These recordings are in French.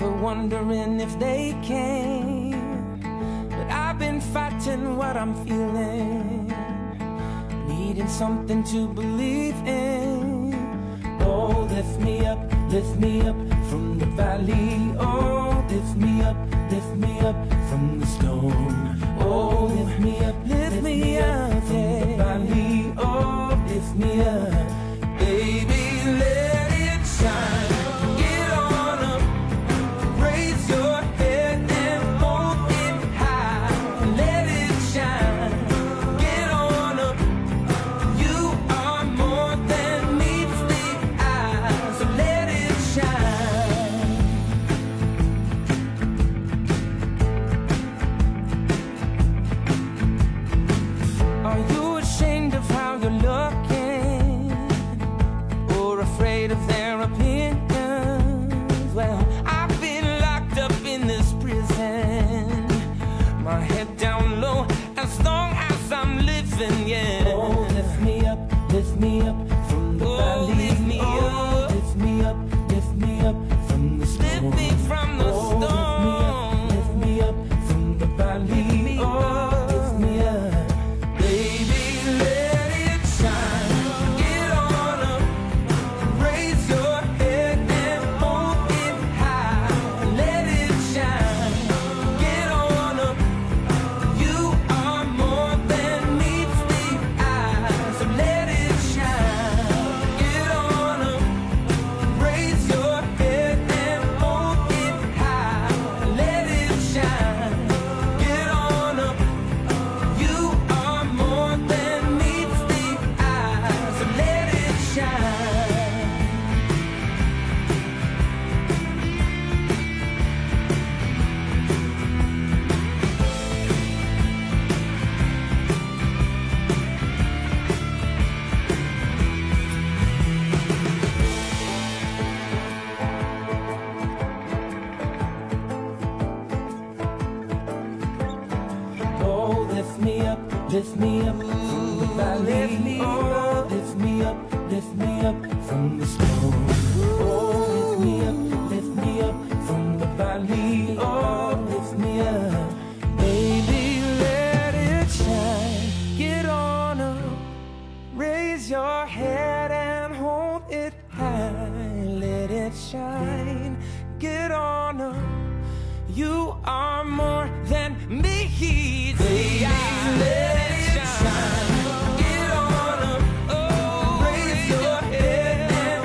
ever wondering if they can. But I've been fighting what I'm feeling, needing something to believe in. Oh, lift me up from the valley. Oh, lift me up from the storm. Oh, lift me up from the valley. Oh, lift me up, baby, let it shine. Get on up, raise your head and hold it high. Let it shine. Get on up. You are more than meets the eye, so let it shine. Are you ashamed of how you're looking, or afraid of their opinions? Well, I've been locked up in this prison, my head down low as long as I'm living, yeah. Oh, lift me up from the valley. Lift me up, lift me up from the storm. Lift me from the storm. Lift me up from the valley. Oh, lift me up, baby, let it shine. Get on up, raise your head and hold it high. Let it shine. Get on up. You are more than meets the eye, so let it shine. Get on up, raise your head and hold it high. Let it shine. Get on up. You are more than meets the eye, so let it shine. Oh, lift me up from the valley. Oh, lift me up from the storm. Oh, lift me up from the valley. Oh, lift me up, baby, let it shine. Get on up, raise your head and hold it high. Let it shine. Get on up. You are more than me. Baby, let it shine. Get on up. Oh, raise your head and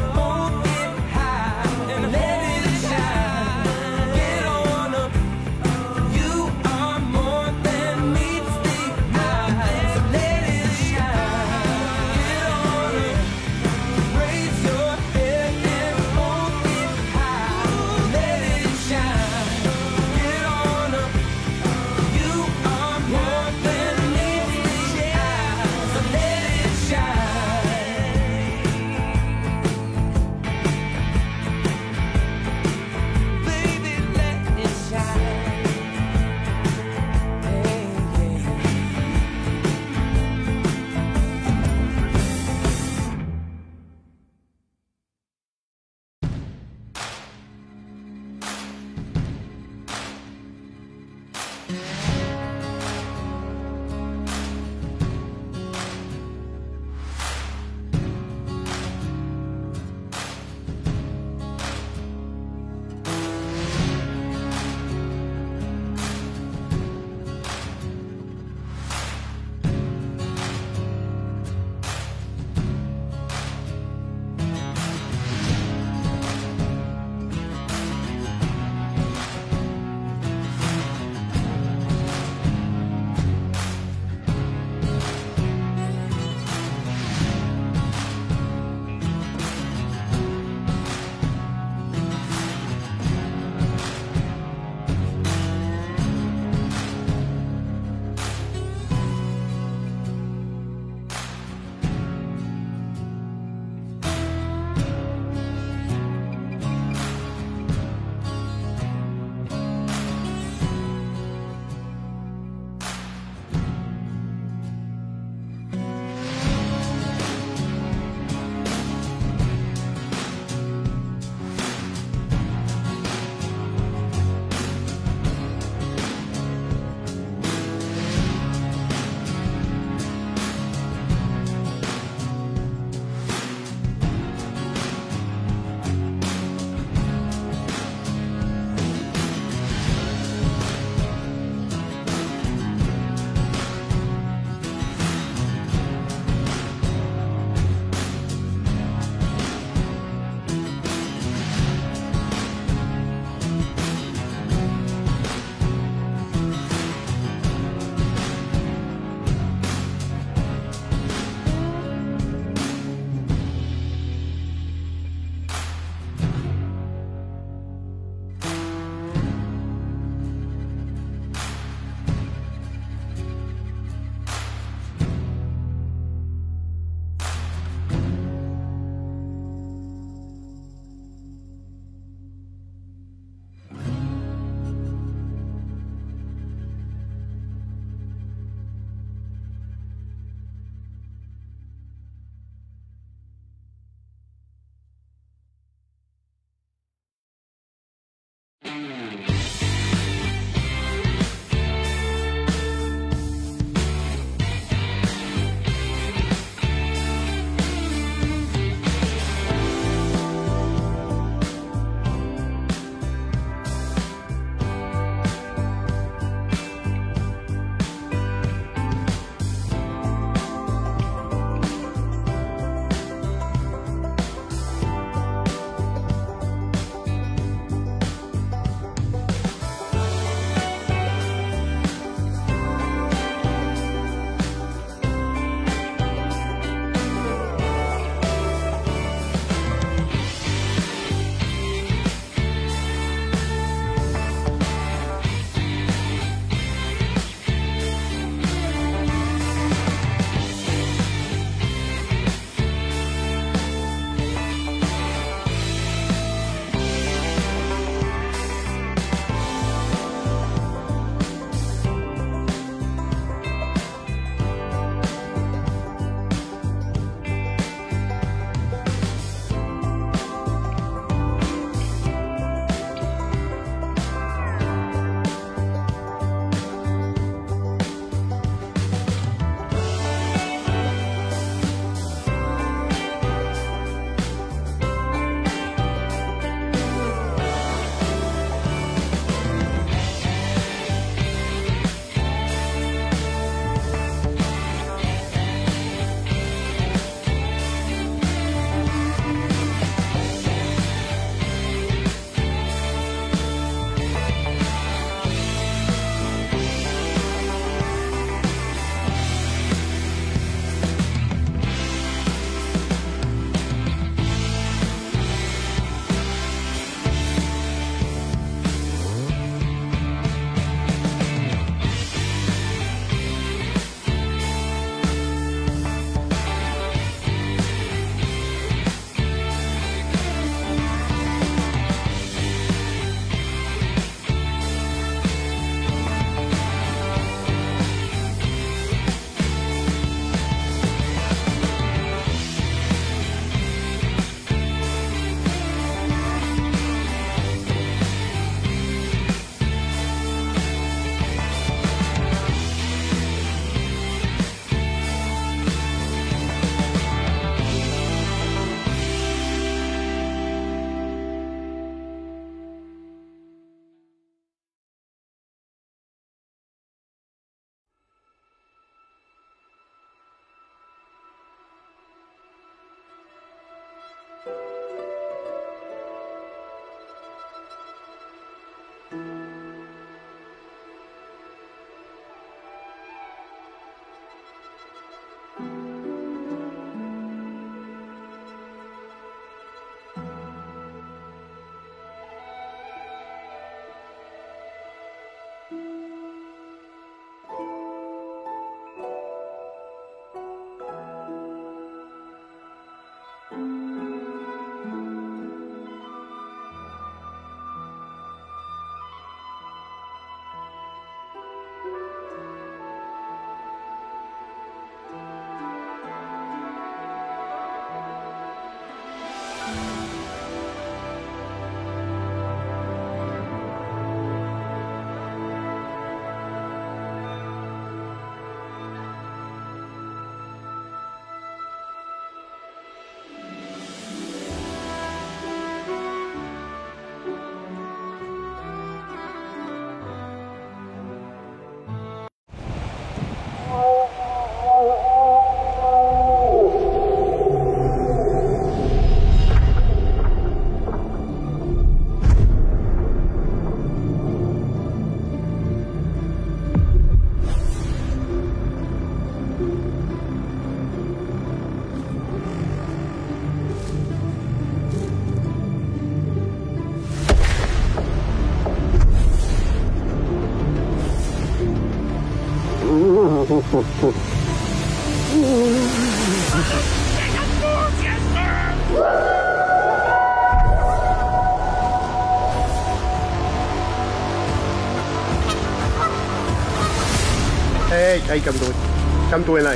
Hey, calme-toi là.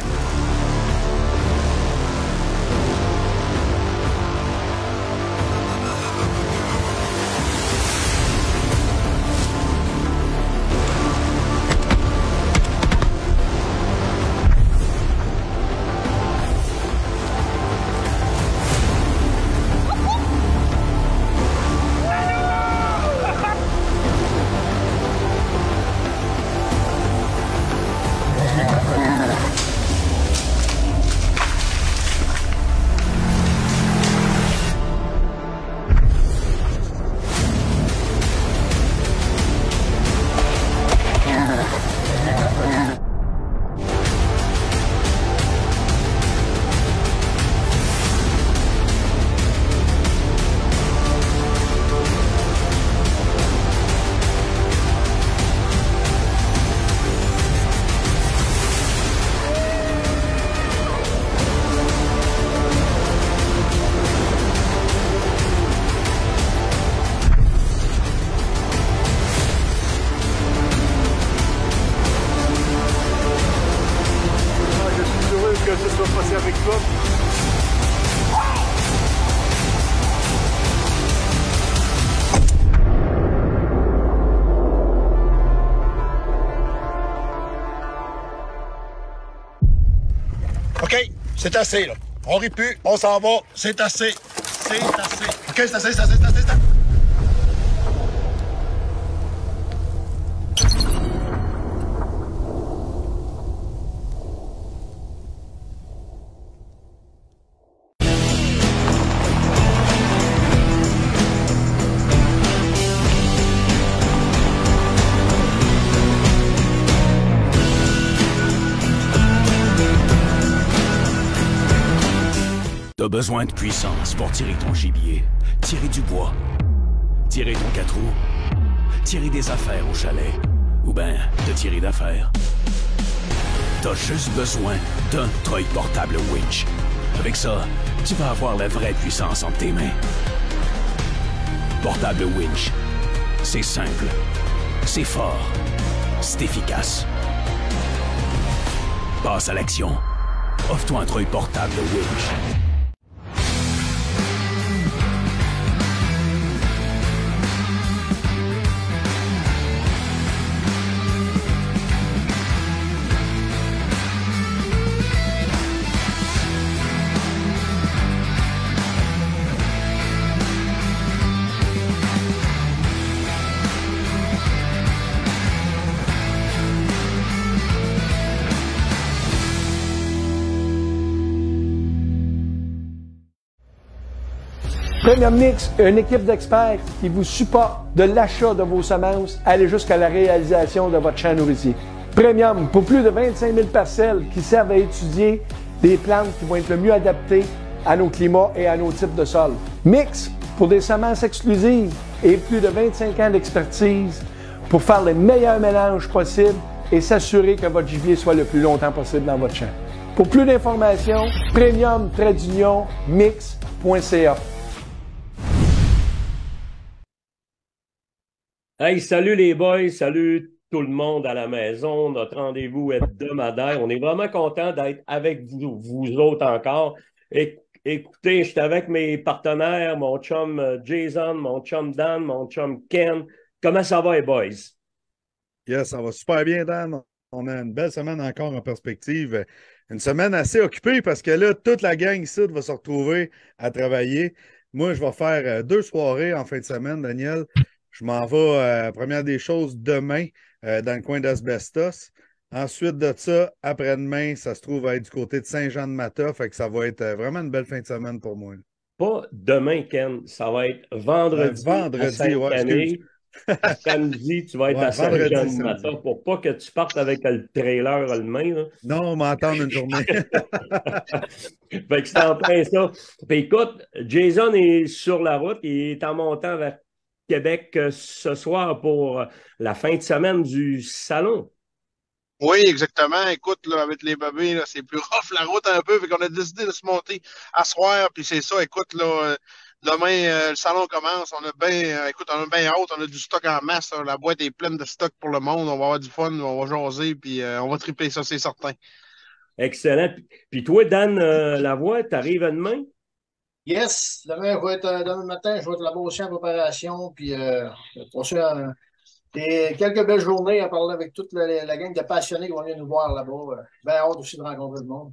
Que ce soit passé avec toi. OK, c'est assez là. On rit plus, on s'en va, c'est assez. C'est assez. OK, c'est assez, c'est assez, c'est assez, c'est assez. T'as besoin de puissance pour tirer ton gibier, tirer du bois, tirer ton 4 roues, tirer des affaires au chalet, ou ben te tirer d'affaires. T'as juste besoin d'un treuil portable winch. Avec ça, tu vas avoir la vraie puissance entre tes mains. Portable winch, c'est simple, c'est fort, c'est efficace. Passe à l'action. Offre-toi un treuil portable winch. Premium Mix, une équipe d'experts qui vous supporte de l'achat de vos semences, aller jusqu'à la réalisation de votre champ nourricier. Premium, pour plus de 25 000 parcelles qui servent à étudier des plantes qui vont être le mieux adaptées à nos climats et à nos types de sols. Mix, pour des semences exclusives et plus de 25 ans d'expertise pour faire les meilleurs mélanges possibles et s'assurer que votre gibier soit le plus longtemps possible dans votre champ. Pour plus d'informations, premium-mix.ca. Hey, salut les boys, salut tout le monde à la maison, notre rendez-vous hebdomadaire. On est vraiment content d'être avec vous autres encore. Écoutez, je suis avec mes partenaires, mon chum Jason, mon chum Dan, mon chum Ken. Comment ça va les boys? Yes, ça va super bien, Dan. On a une belle semaine encore en perspective. Une semaine assez occupée parce que là, toute la gang ici va se retrouver à travailler. Moi, je vais faire 2 soirées en fin de semaine, Daniel. Je m'en vais, première des choses, demain, dans le coin d'Asbestos. Ensuite de ça, après-demain, ça se trouve à être du côté de Saint-Jean-de-Mata. Fait que ça va être vraiment une belle fin de semaine pour moi. Pas demain, Ken. Ça va être vendredi. Vendredi, ouais, excuse. Samedi, tu vas être à Saint-Jean-de-Mata pour pas que tu partes avec le trailer allemand. Là. Non, on m'attend une journée. Fait que c'est en plein ça. Puis écoute, Jason est sur la route. Il est en montant vers Québec ce soir pour la fin de semaine du salon. Oui, exactement. Écoute, là, avec les bébés, là, c'est plus rough la route un peu. Fait qu'on a décidé de se monter à soir. Puis c'est ça, écoute, là, demain, le salon commence. On a bien, écoute, on a bien hâte. On a du stock en masse. Là. La boîte est pleine de stock pour le monde. On va avoir du fun, on va jaser, puis on va triper ça, c'est certain. Excellent. Puis toi, Dan Lavoie, tu arrives demain? Yes, demain, demain matin, je vais être là-bas aussi en préparation, puis passer quelques belles journées à parler avec toute la gang de passionnés qui vont venir nous voir là-bas. Bien hâte aussi de rencontrer le monde.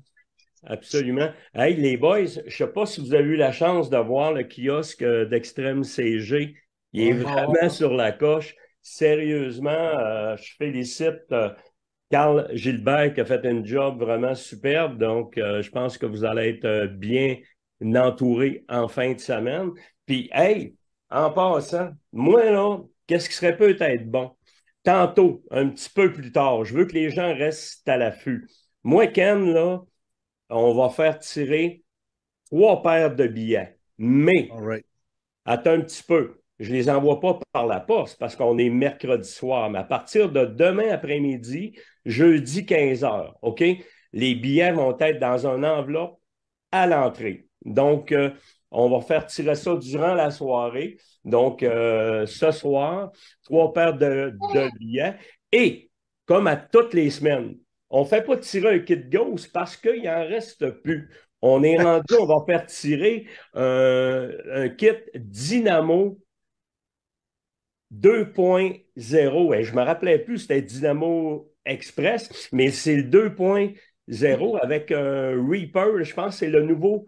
Absolument. Hey, les boys, je ne sais pas si vous avez eu la chance de voir le kiosque d'Extrême CG. Il est vraiment sur la coche. Sérieusement, je félicite Carl Gilbert qui a fait un job vraiment superbe. Donc, je pense que vous allez être bien entouré en fin de semaine. Puis, hey, en passant, moi, là, qu'est-ce qui serait peut-être bon? Tantôt, un petit peu plus tard, je veux que les gens restent à l'affût. Moi, Ken, là, on va faire tirer 3 paires de billets. Mais, attends un petit peu. Je ne les envoie pas par la poste parce qu'on est mercredi soir. Mais à partir de demain après-midi, jeudi 15h, OK? Les billets vont être dans une enveloppe à l'entrée. Donc, on va faire tirer ça durant la soirée. Donc, ce soir, 3 paires de billets. Et, comme à toutes les semaines, on ne fait pas tirer un kit Ghost parce qu'il n'en reste plus. On est rendu, on va faire tirer un kit Dynamo 2.0. Et je ne me rappelais plus, c'était Dynamo Express, mais c'est le 2.0 avec un Reaper. Je pense que c'est le nouveau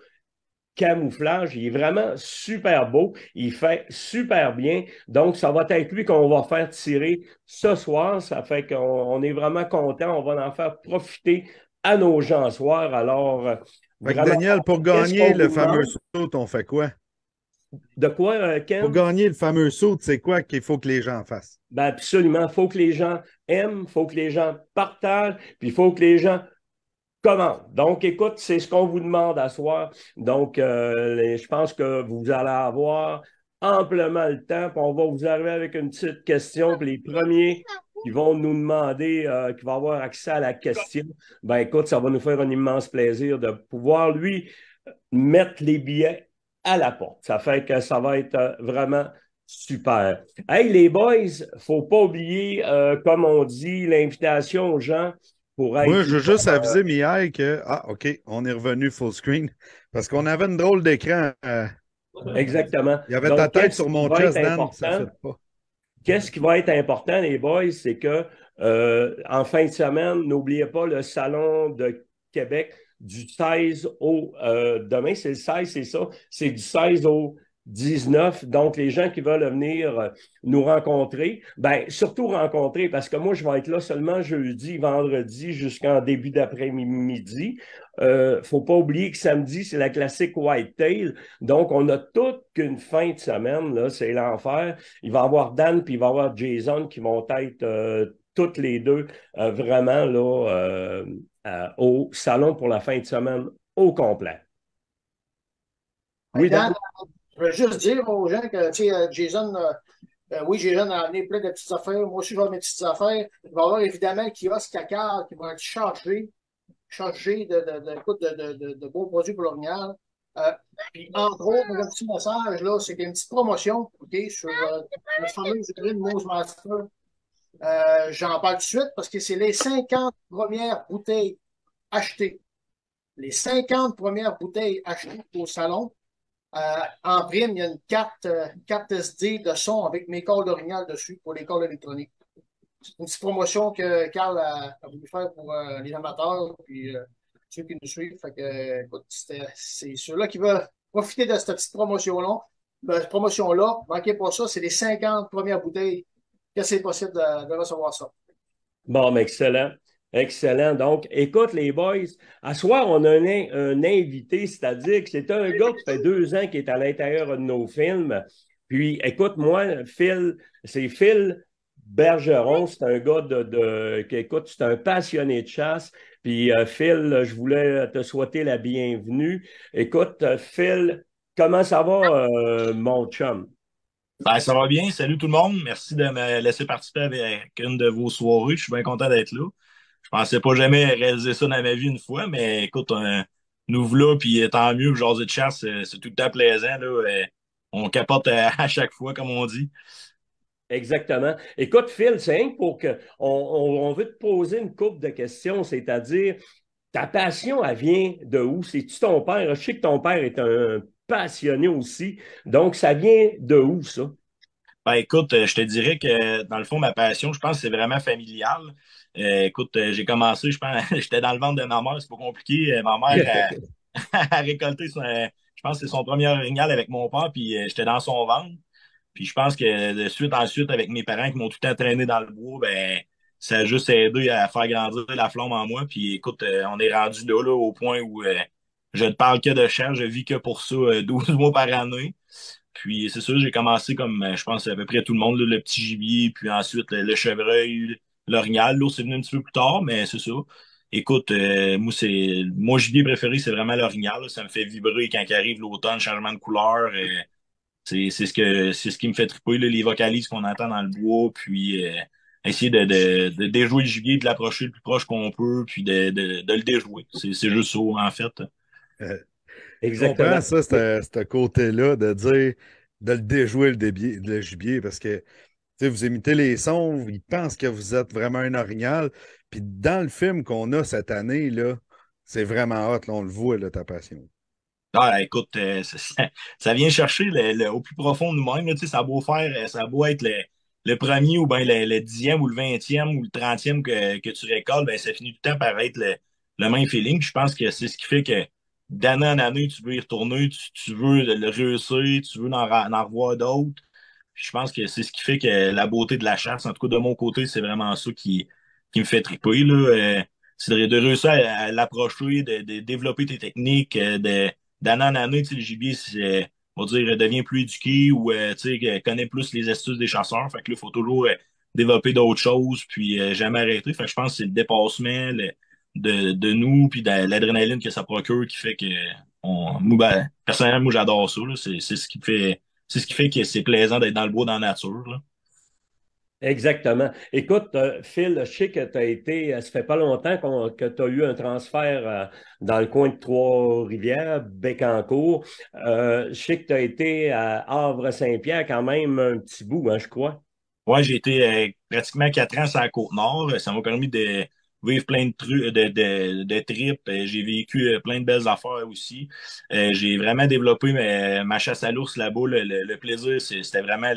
camouflage. Il est vraiment super beau. Il fait super bien. Donc, ça va être lui qu'on va faire tirer ce soir. Ça fait qu'on est vraiment content. On va en faire profiter à nos gens ce soir. Alors, Daniel, pour gagner le fameux saut, on fait quoi? De quoi, Ken? Pour gagner le fameux saut, c'est quoi qu'il faut que les gens fassent? Ben absolument. Il faut que les gens aiment, il faut que les gens partagent, puis il faut que les gens comment? Donc, écoute, c'est ce qu'on vous demande à soir. Donc, je pense que vous allez avoir amplement le temps. Puis on va vous arriver avec une petite question. Puis les premiers qui vont nous demander, qui vont avoir accès à la question, ben écoute, ça va nous faire un immense plaisir de pouvoir, lui, mettre les billets à la porte. Ça fait que ça va être vraiment super. Hey, les boys, il ne faut pas oublier, comme on dit, l'invitation aux gens. Moi, je veux juste aviser Mihai que, OK, on est revenu full screen parce qu'on avait une drôle d'écran. Exactement. Il y avait ta tête sur mon chest, Dan, ça ne fait pas. Qu'est-ce qui va être important, les boys, c'est que en fin de semaine, n'oubliez pas le Salon de Québec du 16 au... demain, c'est le 16, c'est ça? C'est du 16 au 19. Donc, les gens qui veulent venir nous rencontrer, ben surtout rencontrer, parce que moi, je vais être là seulement jeudi, vendredi, jusqu'en début d'après-midi. Faut pas oublier que samedi, c'est la classique Whitetail. Donc, on a toute qu'une fin de semaine, là, c'est l'enfer. Il va y avoir Dan puis il va y avoir Jason qui vont être toutes les deux vraiment là au salon pour la fin de semaine au complet. Oui, Dan? Je veux juste dire aux gens que, tu sais, Jason, oui, Jason a amené plein de petites affaires. Moi aussi, je vais avoir mes petites affaires. Il va y avoir évidemment le kiosque Cacard qui va être chargé de beaux produits pour l'orignal. Euh, Puis, entre autres, un petit message, là, c'est qu'il y a une petite promotion, OK, sur le fameux Green Moose Master. J'en parle tout de suite parce que c'est les 50 premières bouteilles achetées. Les 50 premières bouteilles achetées au salon. En prime, il y a une carte SD de son avec mes cordes d'orignal dessus pour les cordes électroniques. C'est une petite promotion que Carl a voulu faire pour les amateurs puis ceux qui nous suivent. Fait que, écoute, c'est ceux-là qui veulent profiter de cette petite promotion-là. Manquez pas ça, c'est les 50 premières bouteilles que c'est possible de recevoir ça. Bon, mais excellent. Excellent. Donc, écoute, les boys, à soir, on a un invité, c'est-à-dire que c'est un gars qui fait 2 ans qui est à l'intérieur de nos films. Puis, écoute, moi, c'est Phil Bergeron, c'est un gars écoute, c'est un passionné de chasse. Puis, Phil, je voulais te souhaiter la bienvenue. Écoute, Phil, comment ça va, mon chum? Ben, ça va bien. Salut tout le monde. Merci de me laisser participer avec une de vos soirées. Je suis bien content d'être là. Je pensais pas jamais réaliser ça dans ma vie une fois, mais écoute, nous voilà, puis tant mieux, jaser de chasse, c'est tout le temps plaisant, là. On capote à chaque fois, comme on dit. Exactement. Écoute, Phil, c'est rien que pour que on veut te poser une couple de questions, c'est-à-dire ta passion, elle vient de où? C'est-tu ton père? Je sais que ton père est un passionné aussi. Donc, ça vient de où, ça? Ben écoute, je te dirais que dans le fond, ma passion, je pense que c'est vraiment familial. Écoute, j'ai commencé, je pense, j'étais dans le ventre de ma mère, c'est pas compliqué. Ma mère a récolté je pense que c'est son premier orignal avec mon père, puis j'étais dans son ventre. Puis je pense que de suite en suite, avec mes parents qui m'ont tout le temps traîné dans le bois, ben ça a juste aidé à faire grandir la flamme en moi. Puis écoute, on est rendu là, au point où je ne parle que de chasse, je vis que pour ça 12 mois par année. Puis c'est sûr, j'ai commencé comme je pense à peu près tout le monde, là, le petit gibier, puis ensuite le chevreuil, l'orignal. L'autre, c'est venu un petit peu plus tard, mais c'est ça. Écoute, moi, gibier préféré, c'est vraiment l'orignal, là. Ça me fait vibrer quand il arrive l'automne, changement de couleur. C'est ce qui me fait triper, là, les vocalises qu'on entend dans le bois, puis essayer de déjouer le gibier, de l'approcher le plus proche qu'on peut, puis de le déjouer. C'est juste ça, en fait. Je Exactement. comprends ça, ce côté-là, de dire de le déjouer le gibier, parce que tu sais, vous imitez les sons, ils pensent que vous êtes vraiment un orignal. Puis dans le film qu'on a cette année, là, c'est vraiment hot, là, on le voit, là, ta passion. Ah, écoute, ça vient chercher au plus profond de nous-mêmes, là. Tu sais, ça a beau faire, ça a beau être le premier ou bien le 10e ou le 20e ou le 30e que tu récoltes, ben, ça finit tout le temps par être le même feeling. Je pense que c'est ce qui fait que d'année en année, tu veux y retourner, tu veux le réussir, tu veux en revoir d'autres. Puis je pense que c'est ce qui fait que la beauté de la chasse, en tout cas de mon côté, c'est vraiment ça qui me fait triper, là. C'est de réussir à l'approcher, de développer tes techniques, d'année en année, tu sais, le gibier, on va dire, devient plus éduqué ou tu sais, connaît plus les astuces des chasseurs. Fait que là, il faut toujours développer d'autres choses, puis jamais arrêter. Fait que je pense que c'est le dépassement de nous, puis de l'adrénaline que ça procure qui fait que moi, ben, personnellement, moi j'adore ça, là. C'est ce qui fait. C'est ce qui fait que c'est plaisant d'être dans le bois, dans la nature, là. Exactement. Écoute, Phil, je sais que tu as été, ça fait pas longtemps que tu as eu un transfert dans le coin de Trois-Rivières, Bécancour. Je sais que tu as été à Havre-Saint-Pierre quand même un petit bout, hein, je crois. Ouais, j'ai été pratiquement 4 ans sur la Côte-Nord. Ça m'a permis de vivre plein de trucs, de trips. J'ai vécu plein de belles affaires aussi. J'ai vraiment développé ma chasse à l'ours là-bas. Le plaisir, c'était vraiment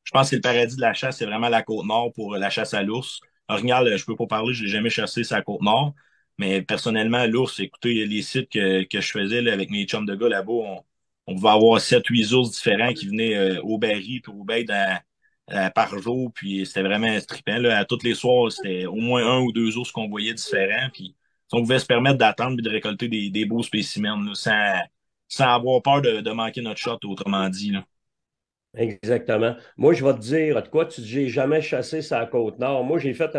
je pense que le paradis de la chasse, c'est vraiment la Côte-Nord pour la chasse à l'ours. Orignal, je peux pas parler, je l'ai jamais chassé sur la Côte-Nord. Mais personnellement, l'ours, écoutez, les sites que je faisais là, avec mes chums de gars là-bas, on pouvait avoir 7-8 ours différents qui venaient au baril puis au bec par jour. Puis c'était vraiment trippant. Là. À tous les soirs, c'était au moins 1 ou 2 ours qu'on voyait différents. Puis on pouvait se permettre d'attendre et de récolter des beaux spécimens là, sans avoir peur de manquer notre shot, autrement dit. Là. Exactement. Moi, je vais te dire, de quoi tu dis, j'ai jamais chassé sur la Côte-Nord. Moi, j'ai fait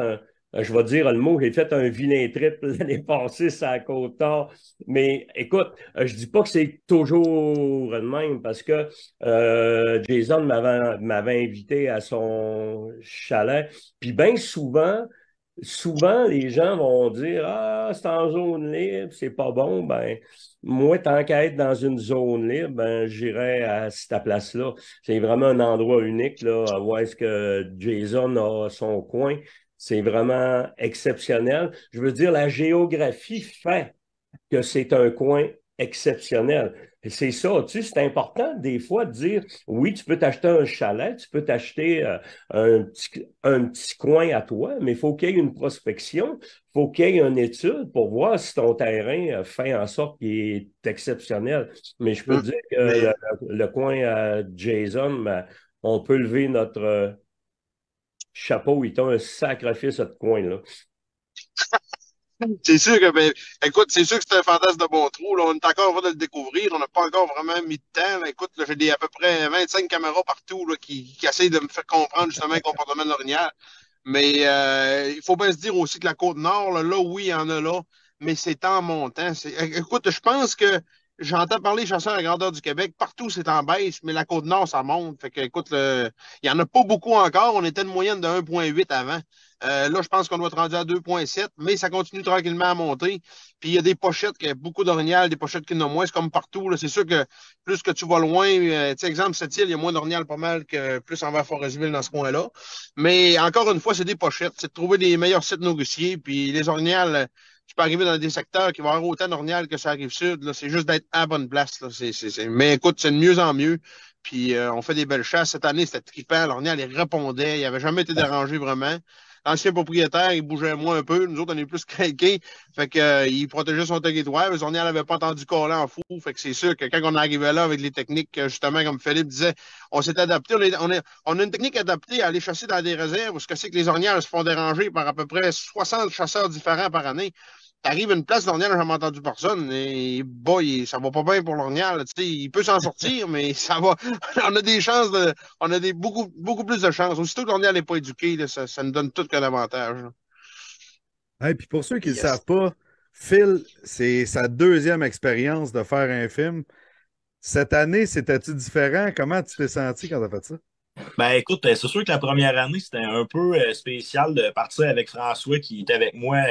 je vais te dire le mot, j'ai fait un vilain trip l'année passée sur la Côte-Nord. Mais écoute, je dis pas que c'est toujours le même parce que Jason m'avait invité à son chalet. Puis bien souvent, les gens vont dire, ah, c'est en zone libre, c'est pas bon. Ben, moi, tant qu'à être dans une zone libre, ben, j'irai à cette place-là. C'est vraiment un endroit unique, là, où est-ce que Jason a son coin. C'est vraiment exceptionnel. Je veux dire, la géographie fait que c'est un coin exceptionnel. Et c'est ça, tu sais, c'est important des fois de dire, oui, tu peux t'acheter un chalet, tu peux t'acheter un petit coin à toi, mais il faut qu'il y ait une prospection, il faut qu'il y ait une étude pour voir si ton terrain fait en sorte qu'il est exceptionnel. Mais je peux te dire que le coin à Jason, ben, on peut lever notre chapeau, il t'a un sacrifice à ce coin-là. C'est sûr que, ben, écoute, c'est sûr que c'est un fantasme de bon trou. Là. On est encore en train de le découvrir. On n'a pas encore vraiment mis de temps. Là. Écoute, là, j'ai à peu près 25 caméras partout là, qui essayent de me faire comprendre justement le comportement de l'orignal. Mais il faut bien se dire aussi que la Côte-Nord, oui, il y en a là, mais c'est en montant. Écoute, je pense que j'entends parler chasseurs à la grandeur du Québec. Partout, c'est en baisse, mais la Côte-Nord, ça monte. Fait que, écoute, il n'y en a pas beaucoup encore. On était une moyenne de 1,8 avant. Là, je pense qu'on doit être rendu à 2,7, mais ça continue tranquillement à monter. Puis il y a des pochettes, il y a beaucoup d'orignal, des pochettes qui n'ont moins. C'est comme partout. C'est sûr que plus que tu vas loin, tu sais, exemple, cette île, il y a moins d'orignal pas mal que plus envers Forestville dans ce coin-là. Mais encore une fois, c'est des pochettes. C'est de trouver les meilleurs sites nourriciers. Puis les orignales, tu peux arriver dans des secteurs qui vont avoir autant d'orignal que ça arrive sud. Là. C'est juste d'être à la bonne place. Là. Mais écoute, c'est de mieux en mieux. Puis on fait des belles chasses. Cette année, c'était trippant. L'orignal, il répondait. Il n'avait jamais été dérangé vraiment. L'ancien propriétaire, il bougeait moins un peu. Nous autres, on est plus craqués. Fait que, il protégeait son territoire. Les ornières n'avaient pas entendu coller en fou. Fait que c'est sûr que quand on arrivait là avec les techniques, justement, comme Philippe disait, on s'est adapté. On a une technique adaptée à aller chasser dans des réserves où ce que c'est que les ornières se font déranger par à peu près 60 chasseurs différents par année. T'arrives à une place d'ornial, j'ai jamais entendu personne. Et boy, ça va pas bien pour l'ornial. Tu sais, il peut s'en sortir, mais ça va. On a des chances on a beaucoup plus de chances. Aussitôt que l'ornial n'est pas éduqué, là, ça nous donne tout qu'un avantage. Hey, puis pour ceux qui ne le savent pas, Phil, c'est sa deuxième expérience de faire un film. Cette année, c'était-tu différent? Comment tu t'es senti quand tu as fait ça? Ben écoute, c'est sûr que la première année, c'était un peu spécial de partir avec François qui était avec moi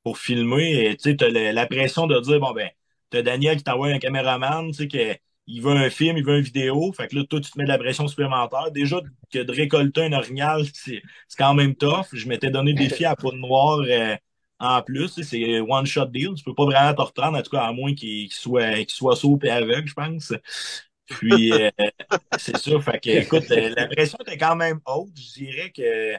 pour filmer. Et tu sais, t'as la pression de dire, bon ben, t'as Daniel qui t'envoie un caméraman, tu sais, qu'il veut un film, il veut une vidéo. Fait que là, toi, tu te mets de la pression supplémentaire. Déjà, que de récolter un orignal, c'est quand même tough. Je m'étais donné le défi à Poudre Noire en plus. Tu sais, c'est one shot deal. Tu peux pas vraiment te reprendre, en tout cas, à moins qu'il soit sourd et aveugle, je pense. Puis, c'est ça. Fait que, écoute, la pression était quand même haute. Je dirais que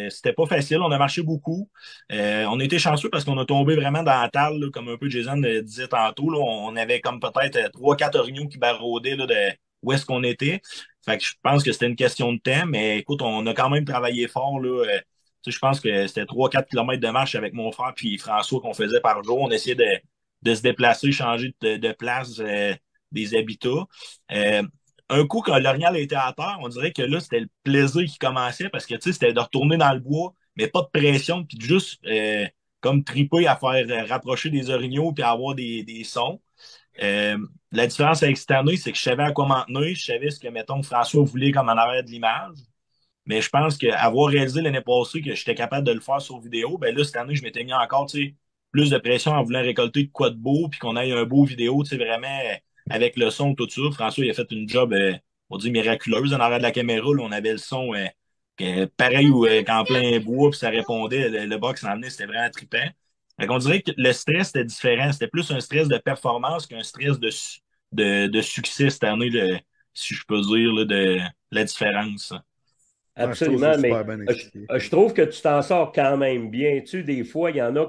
c'était pas facile. On a marché beaucoup. On a été chanceux parce qu'on a tombé vraiment dans la talle, là, comme un peu Jason disait tantôt. Là. On avait comme peut-être 3-4 orignaux qui baraudaient là, de où est-ce qu'on était. Fait que je pense que c'était une question de temps. Mais écoute, on a quand même travaillé fort. Là. Tu sais, je pense que c'était 3-4 kilomètres de marche avec mon frère puis François qu'on faisait par jour. On essayait de se déplacer, changer de place. Des habitats. Un coup, quand l'orignal était à terre, on dirait que là, c'était le plaisir qui commençait parce que, tu sais, c'était de retourner dans le bois, mais pas de pression, puis juste comme triper à faire rapprocher des orignaux puis avoir des sons. La différence avec cette année, c'est que je savais à quoi m'en tenir, je savais ce que, mettons, François voulait comme en arrière de l'image. Mais je pense qu'avoir réalisé l'année passée que j'étais capable de le faire sur vidéo, ben là, cette année, je m'étais mis encore, tu sais, plus de pression en voulant récolter de quoi de beau, puis qu'on ait un beau vidéo, tu sais, vraiment avec le son, tout ça. François, il a fait une job, on dit, miraculeuse en arrière de la caméra. Là, on avait le son pareil qu'en plein bois, puis ça répondait. Le box en venait, c'était vraiment trippant. Fait qu'on dirait que le stress était différent. C'était plus un stress de performance qu'un stress de succès cette année, là, si je peux dire, là, de la différence. Absolument, mais je trouve que tu t'en sors quand même bien. Tu sais, des fois, il y en a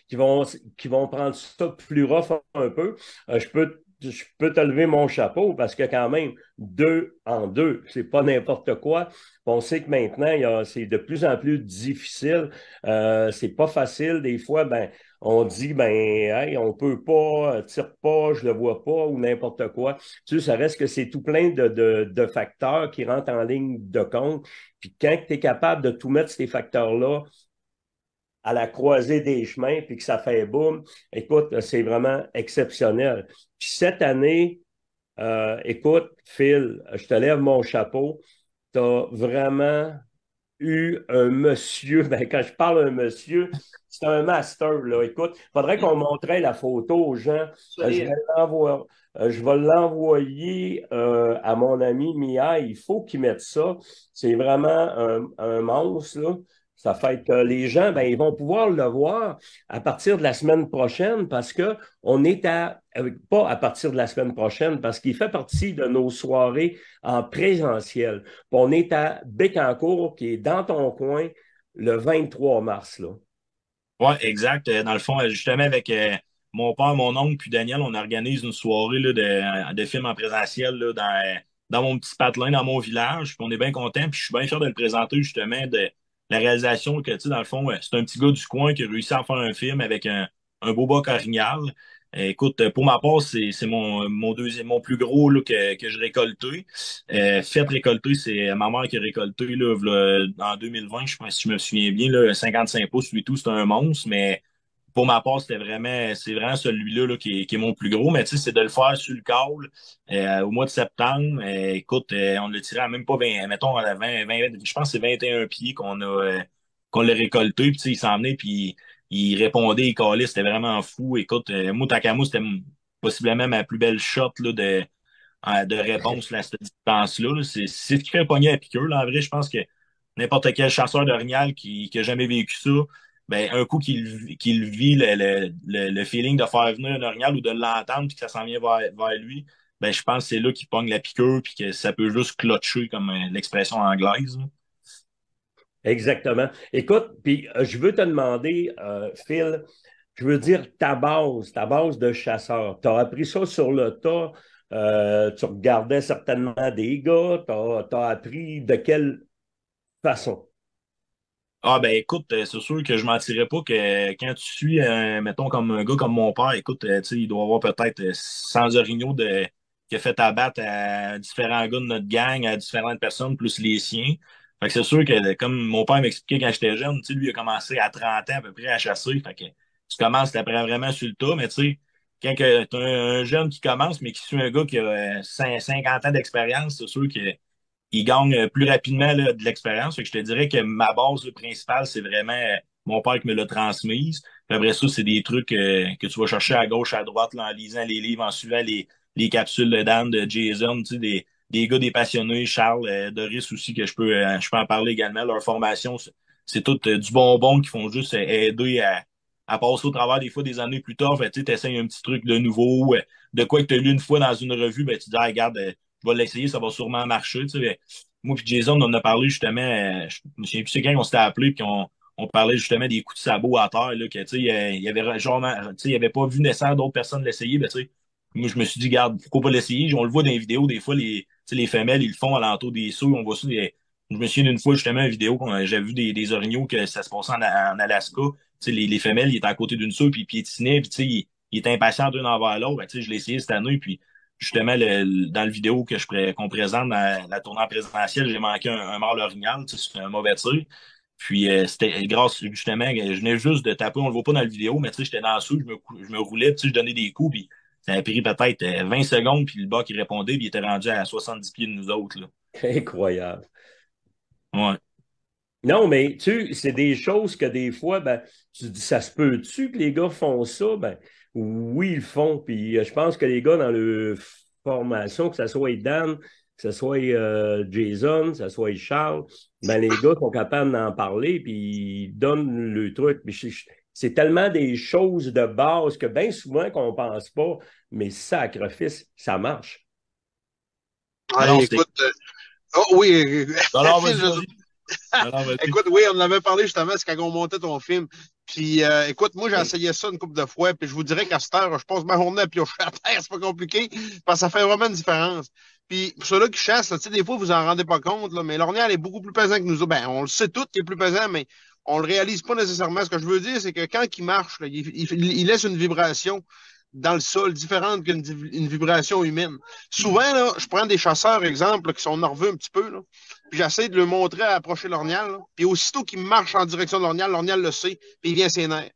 qui vont prendre ça plus rough un peu. Je peux je peux te lever mon chapeau parce que quand même, 2 en 2, c'est pas n'importe quoi. On sait que maintenant, c'est de plus en plus difficile. C'est pas facile. Des fois, ben, on dit, ben, hey, on peut pas, tire pas, je le vois pas ou n'importe quoi. Tu sais, ça reste que c'est tout plein de facteurs qui rentrent en ligne de compte. Puis quand tu es capable de tout mettre ces facteurs-là à la croisée des chemins, puis que ça fait boum, écoute, c'est vraiment exceptionnel. Puis cette année, écoute, Phil, je te lève mon chapeau. Tu as vraiment eu un monsieur, ben, quand je parle d'un monsieur, c'est un master, là. Écoute, il faudrait qu'on montrait la photo aux gens. Je vais l'envoyer à mon ami Mia. Il faut qu'il mette ça. C'est vraiment un monstre, là. Ça fait que les gens, ben, ils vont pouvoir le voir à partir de la semaine prochaine parce que on est pas à partir de la semaine prochaine parce qu'il fait partie de nos soirées en présentiel. Puis on est à Bécancour, qui est dans ton coin, le 23 mars, là. Ouais, exact. Dans le fond, justement, avec mon père, mon oncle, puis Daniel, on organise une soirée là, de films en présentiel là, dans mon petit patelin, dans mon village. Puis on est bien content. Puis je suis bien fier de le présenter, justement, de la réalisation que, tu sais, dans le fond, c'est un petit gars du coin qui a réussi à faire un film avec un beau bac orignal. Écoute, pour ma part, c'est mon plus gros là, que je récoltais. Fait récolter, c'est ma mère qui a récolté là, en 2020, je pense, si je me souviens bien, là, 55 pouces, lui tout, c'est un monstre, mais pour ma part, c'est vraiment celui-là là, qui est mon plus gros, mais tu sais, c'est de le faire sur le câble au mois de septembre. Écoute, on l'a tiré à même pas 20, mettons, à 20, je pense que c'est 21 pieds qu'on l'a récolté, puis tu sais, il s'en venait, puis il répondait, il calait, c'était vraiment fou. Écoute, moi, Takamo, c'était possiblement ma plus belle shot là, de réponse là, à cette distance-là. Là. C'est ce qui fait pogner à piqûre. Là. En vrai, je pense que n'importe quel chasseur d'orignal qui a jamais vécu ça, ben, un coup qu'il vit le feeling de faire venir un orignal ou de l'entendre puis que ça s'en vient vers lui, ben, je pense que c'est là qu'il pogne la piqûre puis que ça peut juste clutcher comme l'expression anglaise. Là. Exactement. Écoute, puis je veux te demander, Phil, je veux dire ta base de chasseur. Tu as appris ça sur le tas. Tu regardais certainement des gars. Tu as appris de quelle façon? Ah ben écoute, c'est sûr que je mentirais pas que quand tu suis, mettons, comme un gars comme mon père, écoute, tu sais, il doit avoir peut-être 100 orignaux qui a fait abattre à différents gars de notre gang, à différentes personnes, plus les siens. Fait que c'est sûr que, comme mon père m'expliquait quand j'étais jeune, tu sais, lui, il a commencé à 30 ans à peu près à chasser. Fait que tu commences, t'apprends vraiment sur le tas, mais tu sais, quand que t'as un jeune qui commence, mais qui suit un gars qui a 50 ans d'expérience, c'est sûr que il gagne plus rapidement là, de l'expérience. Fait que je te dirais que ma base là, principale, c'est vraiment mon père qui me l'a transmise. Puis après ça, c'est des trucs que tu vas chercher à gauche, à droite, là, en lisant les livres, en suivant les capsules de Dan, de Jason, tu sais, des gars, des passionnés, Charles, Doris aussi, que je peux en parler également. Leur formation, c'est tout du bonbon qui font juste aider à passer au travers des fois des années plus tard. Fait, tu essayes un petit truc de nouveau, de quoi que tu as lu une fois dans une revue, ben, tu dis, ah, regarde, je vais l'essayer, ça va sûrement marcher. Tu sais. Moi puis Jason, on en a parlé justement, je me souviens plus c'est quand on s'était appelé, puis on parlait justement des coups de sabot à terre, là, que tu sais, il y avait genre, tu sais, il avait pas vu nécessaire d'autres personnes l'essayer, ben tu sais, moi je me suis dit, garde, pourquoi pas l'essayer? On le voit dans les vidéos, des fois, tu sais, les femelles, ils le font alentour des sauts, on voit ça. Je me souviens d'une fois justement une vidéo, j'avais vu des orignaux que ça se passait en Alaska. Tu sais, les femelles, ils étaient à côté d'une saut, puis ils piétinaient, puis tu sais, ils étaient impatients d'un envers l'autre. Ben, tu sais, je l'ai essayé cette année, puis justement, dans le vidéo qu'on présente dans la tournée en présentielle, j'ai manqué un mâle orignal, tu sais, c'est un mauvais tir. Puis c'était grâce, justement, je venais juste de taper, on le voit pas dans la vidéo, mais tu sais, j'étais dans le sous, je me roulais, puis tu sais, je donnais des coups, puis ça a pris peut-être 20 secondes, puis le bas qui répondait, puis il était rendu à 70 pieds de nous autres, là. Incroyable. Ouais. Non, mais tu c'est des choses que des fois, ben, tu te dis, ça se peut-tu que les gars font ça? Ben, oui, ils le font. Puis je pense que les gars dans leur formation, que ce soit Dan, que ce soit Jason, que ce soit Charles, ben, les gars sont capables d'en parler, puis ils donnent le truc. Puis c'est tellement des choses de base que bien souvent qu'on pense pas, mais sacrifice, ça marche. Ouais, Alors, écoute, oh oui, alors, Phil, vas-y. Alors, vas-y. Écoute, oui, on en avait parlé justement, c'est quand on montait ton film. Puis, écoute, moi, j'ai essayé ça une couple de fois, puis je vous dirais qu'à cette heure, je passe ma journée à piocher à terre, c'est pas compliqué, parce que ça fait vraiment une différence. Puis, pour ceux-là qui chassent, là, tu sais, des fois, vous en rendez pas compte, là, mais l'ornial est beaucoup plus pesant que nous autres. Ben, on le sait tout qu'il est plus pesant, mais on le réalise pas nécessairement. Ce que je veux dire, c'est que quand il marche, là, il laisse une vibration dans le sol différente qu'une vibration humaine. Souvent, là, je prends des chasseurs, exemple, là, qui sont nerveux un petit peu, là, puis j'essaie de leur montrer à approcher l'ornial, là, puis aussitôt qu'ils marchent en direction de l'ornial le sait, puis il vient ses nerfs.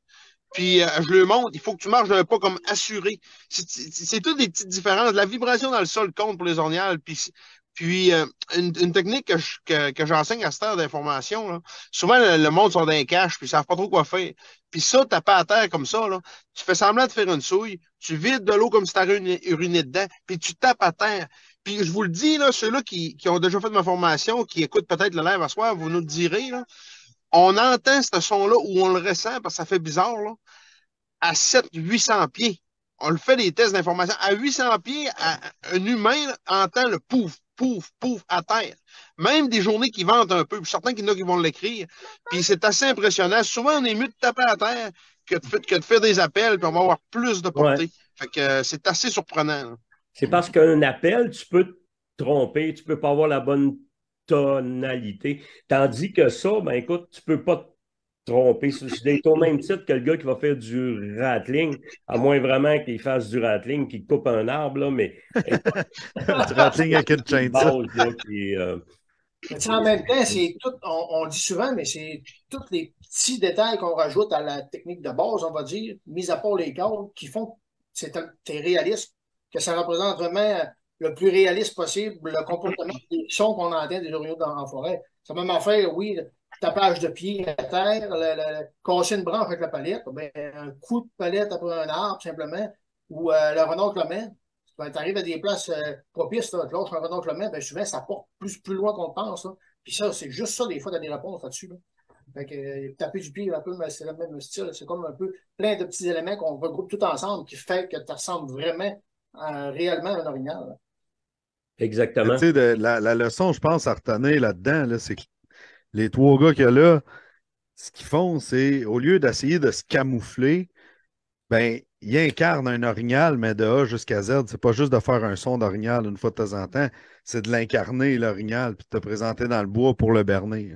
Puis je le montre, il faut que tu marches d'un pas comme assuré. C'est toutes des petites différences. La vibration dans le sol compte pour les orniales. Puis une technique que j'enseigne à cette heure d'information, là, souvent le monde sont dans les caches, puis ils savent pas trop quoi faire. Puis ça, taper à terre comme ça, là, tu fais semblant de faire une souille, tu vides de l'eau comme si tu avais uriné dedans, puis tu tapes à terre. Puis je vous le dis, là, ceux-là qui ont déjà fait ma formation, qui écoutent peut-être le live à soir, vous nous le direz, là, on entend ce son-là ou on le ressent parce que ça fait bizarre, là, à 700-800 pieds. On le fait des tests d'information. À 800 pieds, un humain là, entend le pouf, pouf, pouf à terre. Même des journées qui ventent un peu. Puis certains qui vont l'écrire. Puis c'est assez impressionnant. Souvent, on est mieux de taper à terre que de faire des appels, puis on va avoir plus de portée. Ouais. Fait que c'est assez surprenant. Là. C'est parce qu'un appel, tu peux te tromper, tu peux pas avoir la bonne tonalité. Tandis que ça, ben écoute, tu peux pas te tromper. C'est au même titre que le gars qui va faire du rattling, à moins vraiment qu'il fasse du rattling, qu'il coupe un arbre, là, mais Du rattling avec une chaîne. base, là, qui, Mais en même temps, c'est tout, on dit souvent, mais c'est tous les petits détails qu'on rajoute à la technique de base, on va dire, mis à part les cadres, qui font que c'est réaliste, que ça représente vraiment le plus réaliste possible le comportement des sons qu'on entend des orignaux en forêt. Ça m'a fait, oui, le tapage de pied à terre, casser une branche avec la palette, ben, un coup de palette après un arbre, simplement, ou le renard clement. Ben, tu arrives à des places propices, là, tu lâches un renard clement, ben, souvent, ça porte plus loin qu'on pense. Là. Puis ça, c'est juste ça, des fois, tu as des réponses là-dessus. Là. Fait que taper du pied, un peu, c'est le même style. C'est comme un peu plein de petits éléments qu'on regroupe tout ensemble qui fait que tu ressembles vraiment réellement à un orignal. Là. exactement. Tu sais, la leçon, je pense, à retenir là-dedans, là, c'est que les trois gars qu'il y a là, ce qu'ils font, c'est, au lieu d'essayer de se camoufler, ben, ils incarnent un orignal, mais de A jusqu'à Z. C'est pas juste de faire un son d'orignal une fois de temps en temps, c'est de l'incarner, l'orignal, puis de te présenter dans le bois pour le berner.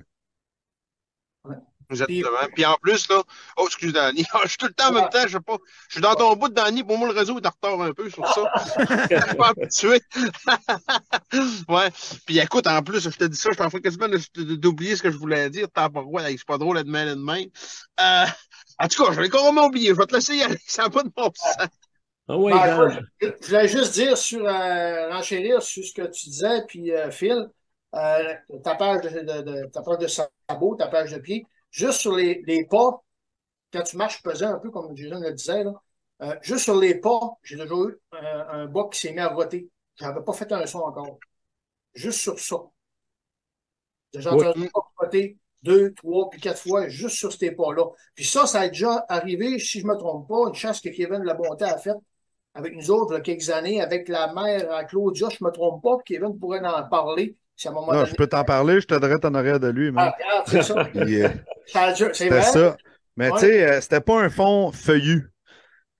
Exactement. Puis en plus, là, oh, excuse Danny, je suis tout le temps en même temps, je sais pas, je suis dans ton bout de Danny, pour moi le réseau est en retard un peu sur ça. Je suis pas habitué. Ouais. Puis écoute, en plus, je te dis ça, je suis en train quasiment d'oublier ce que je voulais dire. T'as pas droit, c'est pas drôle de mêler de main. En tout cas, je l'ai carrément oublié, je vais te laisser y aller, ça n'a pas de bon sens. Ah oui, Je voulais juste dire renchérir sur ce que tu disais, puis Phil, tapage tapage de sabot, tapage de pied. Juste sur les pas, quand tu marches pesant un peu, comme Jason le disait, là, juste sur les pas, j'ai déjà eu un bas qui s'est mis à voter. Je n'avais pas fait un son encore. Juste sur ça. J'ai déjà entendu un pas voter 2, 3, puis 4 fois, juste sur ces pas-là. Puis ça a déjà arrivé, si je ne me trompe pas, une chance que Kevin Labonté a faite avec nous autres, il y a quelques années, avec la mère à Claudia, je ne me trompe pas, puis Kevin pourrait en parler. Si à un moment Non, donné, je peux t'en parler, je te dirais en arrière de lui. regarde, c'est ça. Puis, C'est vrai. ça. Mais tu sais, c'était pas un fond feuillu.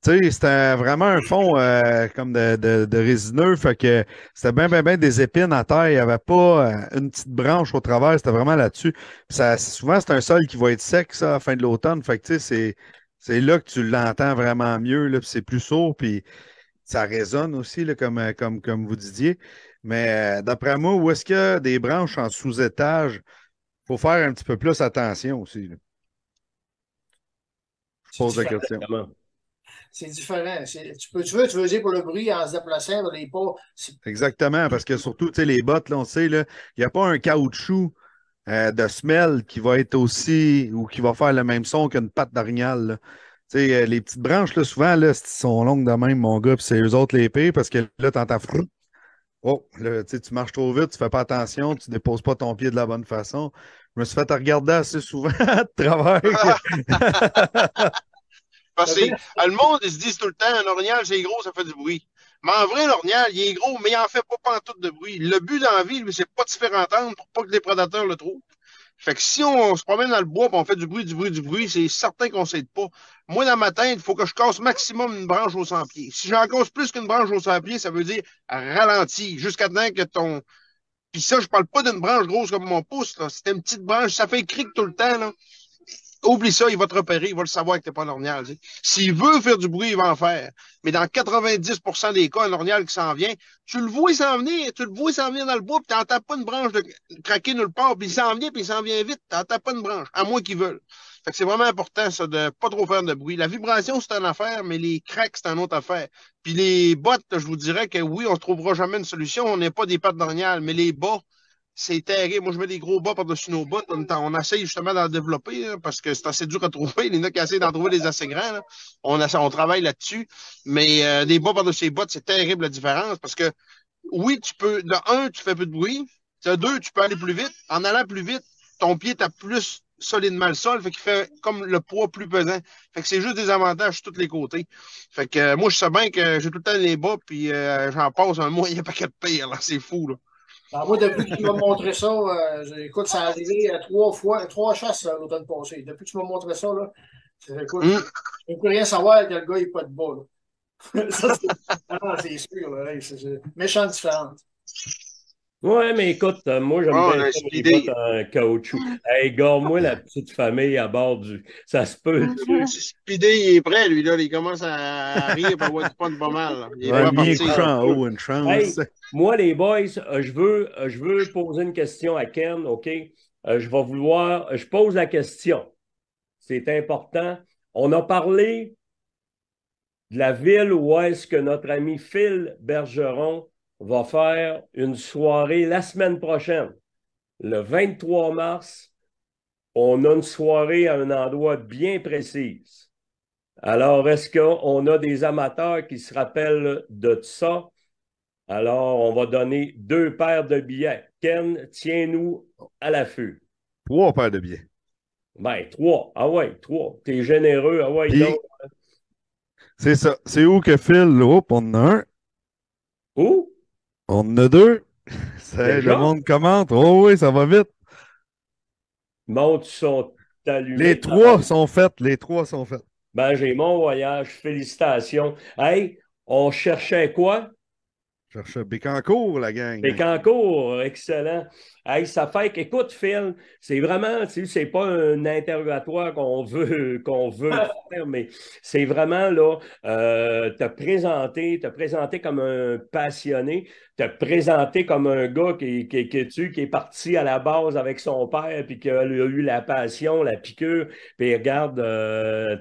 Tu sais, c'était vraiment un fond comme de résineux. Fait que c'était bien des épines à terre. Il n'y avait pas une petite branche au travers. C'était vraiment là-dessus. Puis souvent, c'est un sol qui va être sec, ça, à la fin de l'automne. Fait que tu sais, c'est là que tu l'entends vraiment mieux. Là, puis c'est plus sourd. Puis ça résonne aussi, là, comme vous disiez. Mais d'après moi, où est-ce qu'il y a des branches en sous-étage, il faut faire un petit peu plus attention aussi. Là. Je pose la question. C'est différent. Tu veux dire pour le bruit en se déplaçant dans les pas. Exactement, parce que surtout, tu sais, les bottes, là, on sait, il n'y a pas un caoutchouc de semelle qui va être aussi ou qui va faire le même son qu'une patte d'orignal. Tu sais, les petites branches, là, souvent, là, sont longues de même, mon gars, puis c'est eux autres les pires, parce que là, t'entends oh, là, tu marches trop vite, tu fais pas attention, tu déposes pas ton pied de la bonne façon. Je me suis fait regarder assez souvent de travers. Parce que le monde, ils se disent tout le temps, un orignal, c'est gros, ça fait du bruit. Mais en vrai, l'orignal, il est gros, mais il en fait pas pantoute de bruit. Le but dans la vie, lui, c'est pas de se faire entendre pour pas que les prédateurs le trouvent. Fait que si on se promène dans le bois et on fait du bruit, c'est certain qu'on ne s'aide pas. Moi, dans ma tête, il faut que je casse maximum une branche aux 100 pieds. Si j'en casse plus qu'une branche aux 100 pieds, ça veut dire ralenti, jusqu'à temps que ton... Puis ça, je parle pas d'une branche grosse comme mon pouce, là. C'était une petite branche, ça fait cric tout le temps, là. Oublie ça, il va te repérer, il va le savoir que t'es pas un ornial. S'il veut faire du bruit, il va en faire. Mais dans 90% des cas, un ornial qui s'en vient, tu le vois s'en venir, dans le bois, puis t'entends pas une branche de craquer nulle part, puis il s'en vient vite, t'entends pas une branche, à moins qu'ils veulent. Fait que c'est vraiment important, ça, de pas trop faire de bruit. La vibration, c'est une affaire, mais les cracks, c'est une autre affaire. Puis les bottes, je vous dirais que oui, on ne trouvera jamais une solution, on n'est pas des pattes d'ornial, mais les bas, c'est terrible. Moi, je mets des gros bas par-dessus nos bottes. On essaye justement d'en développer là, parce que c'est assez dur à trouver. Il y en a qui essaient d'en trouver des assez grands. Là. On travaille là-dessus. Mais des bas par-dessus les bottes, c'est terrible la différence parce que oui, tu peux. De un, tu fais peu de bruit. De deux, tu peux aller plus vite. En allant plus vite, ton pied tape plus solidement le sol. Fait qu'il fait comme le poids plus pesant. Fait que c'est juste des avantages sur tous les côtés. Fait que moi, je sais bien que j'ai tout le temps les bas, puis j'en passe un mois, il n'y a pas qu'à de pire. C'est fou, là. Alors, moi, depuis que tu m'as montré ça, écoute, ça a arrivé 3 chasses l'automne passé. Depuis que tu m'as montré ça, là, écoute, je ne peux rien savoir que le gars n'est pas de bas. Là. Ça, c'est sûr, là, c'est méchante différence. Ouais, mais écoute, moi, j'aime bien les bottes en caoutchouc. Hey, garde-moi la petite famille à bord du... Ça se peut. Speedé, il est prêt, lui, là. Il commence à rire pour avoir du fun pas mal. Là. Il est bien couché en haut, une chance. Hey, moi, les boys, je veux poser une question à Ken, OK? Je pose la question. C'est important. On a parlé de la ville où est-ce que notre ami Phil Bergeron va faire une soirée la semaine prochaine. Le 23 mars, on a une soirée à un endroit bien précis. Alors, est-ce qu'on a des amateurs qui se rappellent de ça? Alors, on va donner 2 paires de billets. Ken, tiens-nous à l'affût. 3 paires de billets. Ben, 3. Ah ouais, 3. T'es généreux. Ah ouais, donc. C'est ça. C'est où que Phil? Hop, on en a un. Où? On en a 2. Le monde commente. Oh oui, ça va vite. Montre sont allumés. Les 3 sont faites. Les 3 sont faites. Ben, j'ai mon voyage. Félicitations. Hey, on cherchait quoi? Je cherchais Bécancour, la gang. Bécancour, excellent. Hey, ça fait qu'écoute, Phil, c'est vraiment, tu sais, c'est pas un interrogatoire qu'on veut faire, mais c'est vraiment là, te présenter comme un passionné, te présenter comme un gars qui est parti à la base avec son père, puis qui a eu la passion, la piqûre, puis regarde,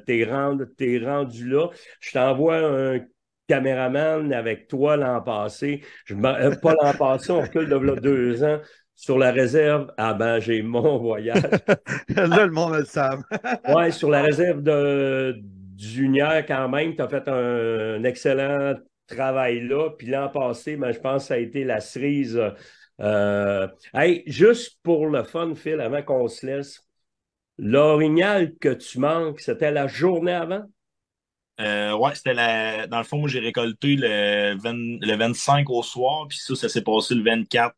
t'es rendu là. Je t'envoie un caméraman avec toi l'an passé. Pas l'an passé, on recule de là 2 ans. Sur la réserve, ah ben, j'ai mon voyage. Là, le monde le savent. Ouais, sur la réserve de Junior, quand même, tu as fait un excellent travail là. Puis l'an passé, ben, je pense que ça a été la cerise. Hey, juste pour le fun, Phil, avant qu'on se laisse, l'orignal que tu manques, c'était la journée avant? Ouais, dans le fond, moi, j'ai récolté le 25 au soir, puis ça s'est passé le 24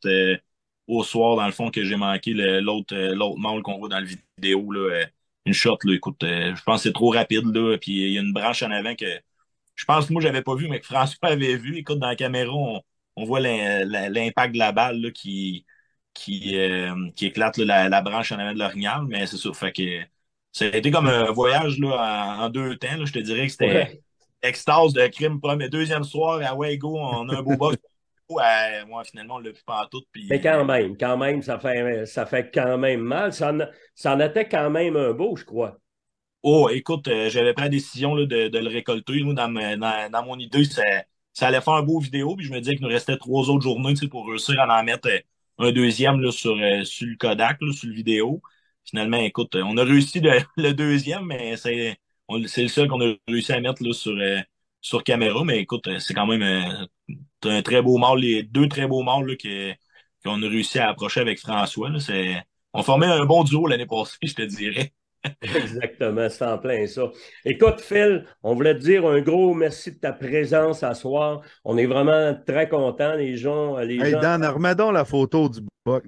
au soir, dans le fond, que j'ai manqué l'autre mâle qu'on voit dans la vidéo, là, une shot, là, écoute, je pense que c'est trop rapide, là, puis il y a une branche en avant que je pense que moi, j'avais pas vu, mais que François avait vu. Écoute, dans la caméra, on voit l'impact de la balle là, qui éclate là, la branche en avant de l'orignal, mais c'est sûr, fait que ça a été comme un voyage là, en 2 temps. Là. Je te dirais que c'était extase de crime. Deuxième soir, à Wego, on a un beau box. Moi, finalement, on l'a vu pas tout. Puis, mais quand même, ça fait quand même mal. Ça en était quand même un beau, je crois. Oh, écoute, j'avais pris la décision là, de le récolter. Nous, dans mon idée, ça allait faire un beau vidéo. Puis je me disais qu'il nous restait 3 autres journées pour réussir à en mettre un deuxième là, sur le Kodak, là, sur le vidéo. Finalement, écoute, on a réussi le deuxième, mais c'est le seul qu'on a réussi à mettre là, sur caméra. Mais écoute, c'est quand même un très beau mâle, les 2 très beaux mâles là, qu'on a réussi à approcher avec François. Là, on formait un bon duo l'année passée, je te dirais. Exactement, c'est en plein ça. Écoute, Phil, on voulait te dire un gros merci de ta présence à soir. On est vraiment très contents, les gens. Dan, remets donc la photo du buck.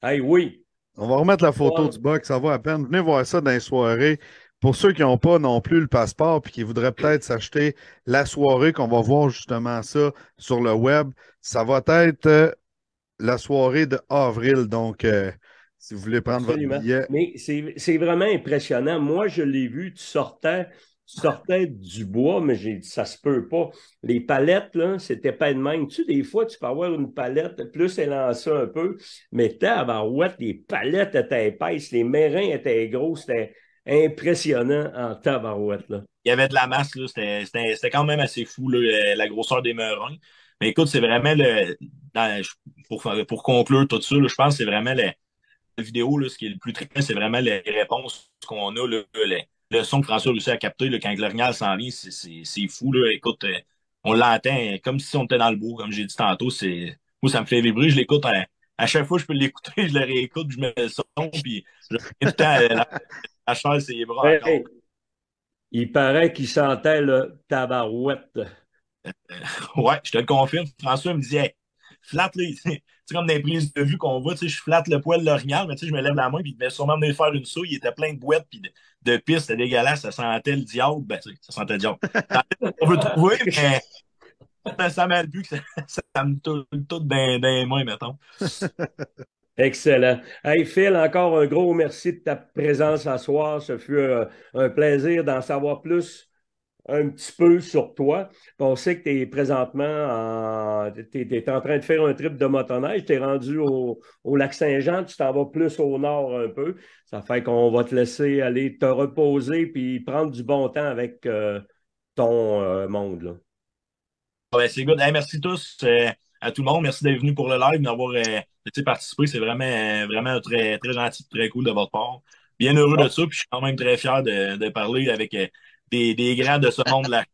Hey, oui. On va remettre la photo du box, ça va à peine. Venez voir ça dans les soirées. Pour ceux qui n'ont pas non plus le passeport et qui voudraient peut-être s'acheter la soirée, qu'on va voir justement ça sur le web, ça va être la soirée de avril. Donc, si vous voulez prendre Absolument. votre billet. Mais c'est vraiment impressionnant. Moi, je l'ai vu, tu sortais du bois, mais j'ai dit, ça se peut pas. Les palettes, là, c'était pas de même. Tu sais, des fois, tu peux avoir une palette plus élancée un peu, mais tabarouette, les palettes étaient épaisses, les mérins étaient gros, c'était impressionnant en tabarouette, là. Il y avait de la masse, là. C'était quand même assez fou, là, la grosseur des merins. Mais écoute, c'est vraiment pour conclure tout ça, là, je pense que c'est vraiment la vidéo, là, ce qui est le plus trippant, c'est vraiment les réponses qu'on a, là, le son que François a réussi à capter là, quand l'orignal s'en vient, c'est fou. Là. Écoute, on l'entend comme si on était dans le bois, comme j'ai dit tantôt. Moi, ça me fait vibrer. Je l'écoute à chaque fois que je peux l'écouter, je le réécoute, je mets le son, puis je tout le temps la chair, c'est les bras encore. Hey, il paraît qu'il sentait le tabarouette. Ouais, je te le confirme. François me disait, flatte, là, c'est comme des prises de vue qu'on voit, tu sais, je flatte le poil de l'orignal, mais tu sais, je me lève la main, puis il devait sûrement venir faire une souille, il était plein de boîtes, puis de pistes, c'était dégueulasse, ça sentait le diable, ben, tu sais, ça sentait le diable. On veut trouver, mais ça m'a vu que ça me tourne tout dans les mains, mettons. Excellent. Hey Phil, encore un gros merci de ta présence ce soir. Ce fut un plaisir d'en savoir plus un petit peu sur toi. Puis on sait que tu es présentement t'es en train de faire un trip de motoneige. Tu es rendu au lac Saint-Jean, tu t'en vas plus au nord un peu. Ça fait qu'on va te laisser aller te reposer puis prendre du bon temps avec ton monde, là. Ouais, c'est good. Hey, merci tous à tout le monde. Merci d'être venu pour le live, d'avoir participé. C'est vraiment très, très gentil, très cool de votre part. Bien heureux de ça. Puis je suis quand même très fier de parler avec des grands de ce monde-là.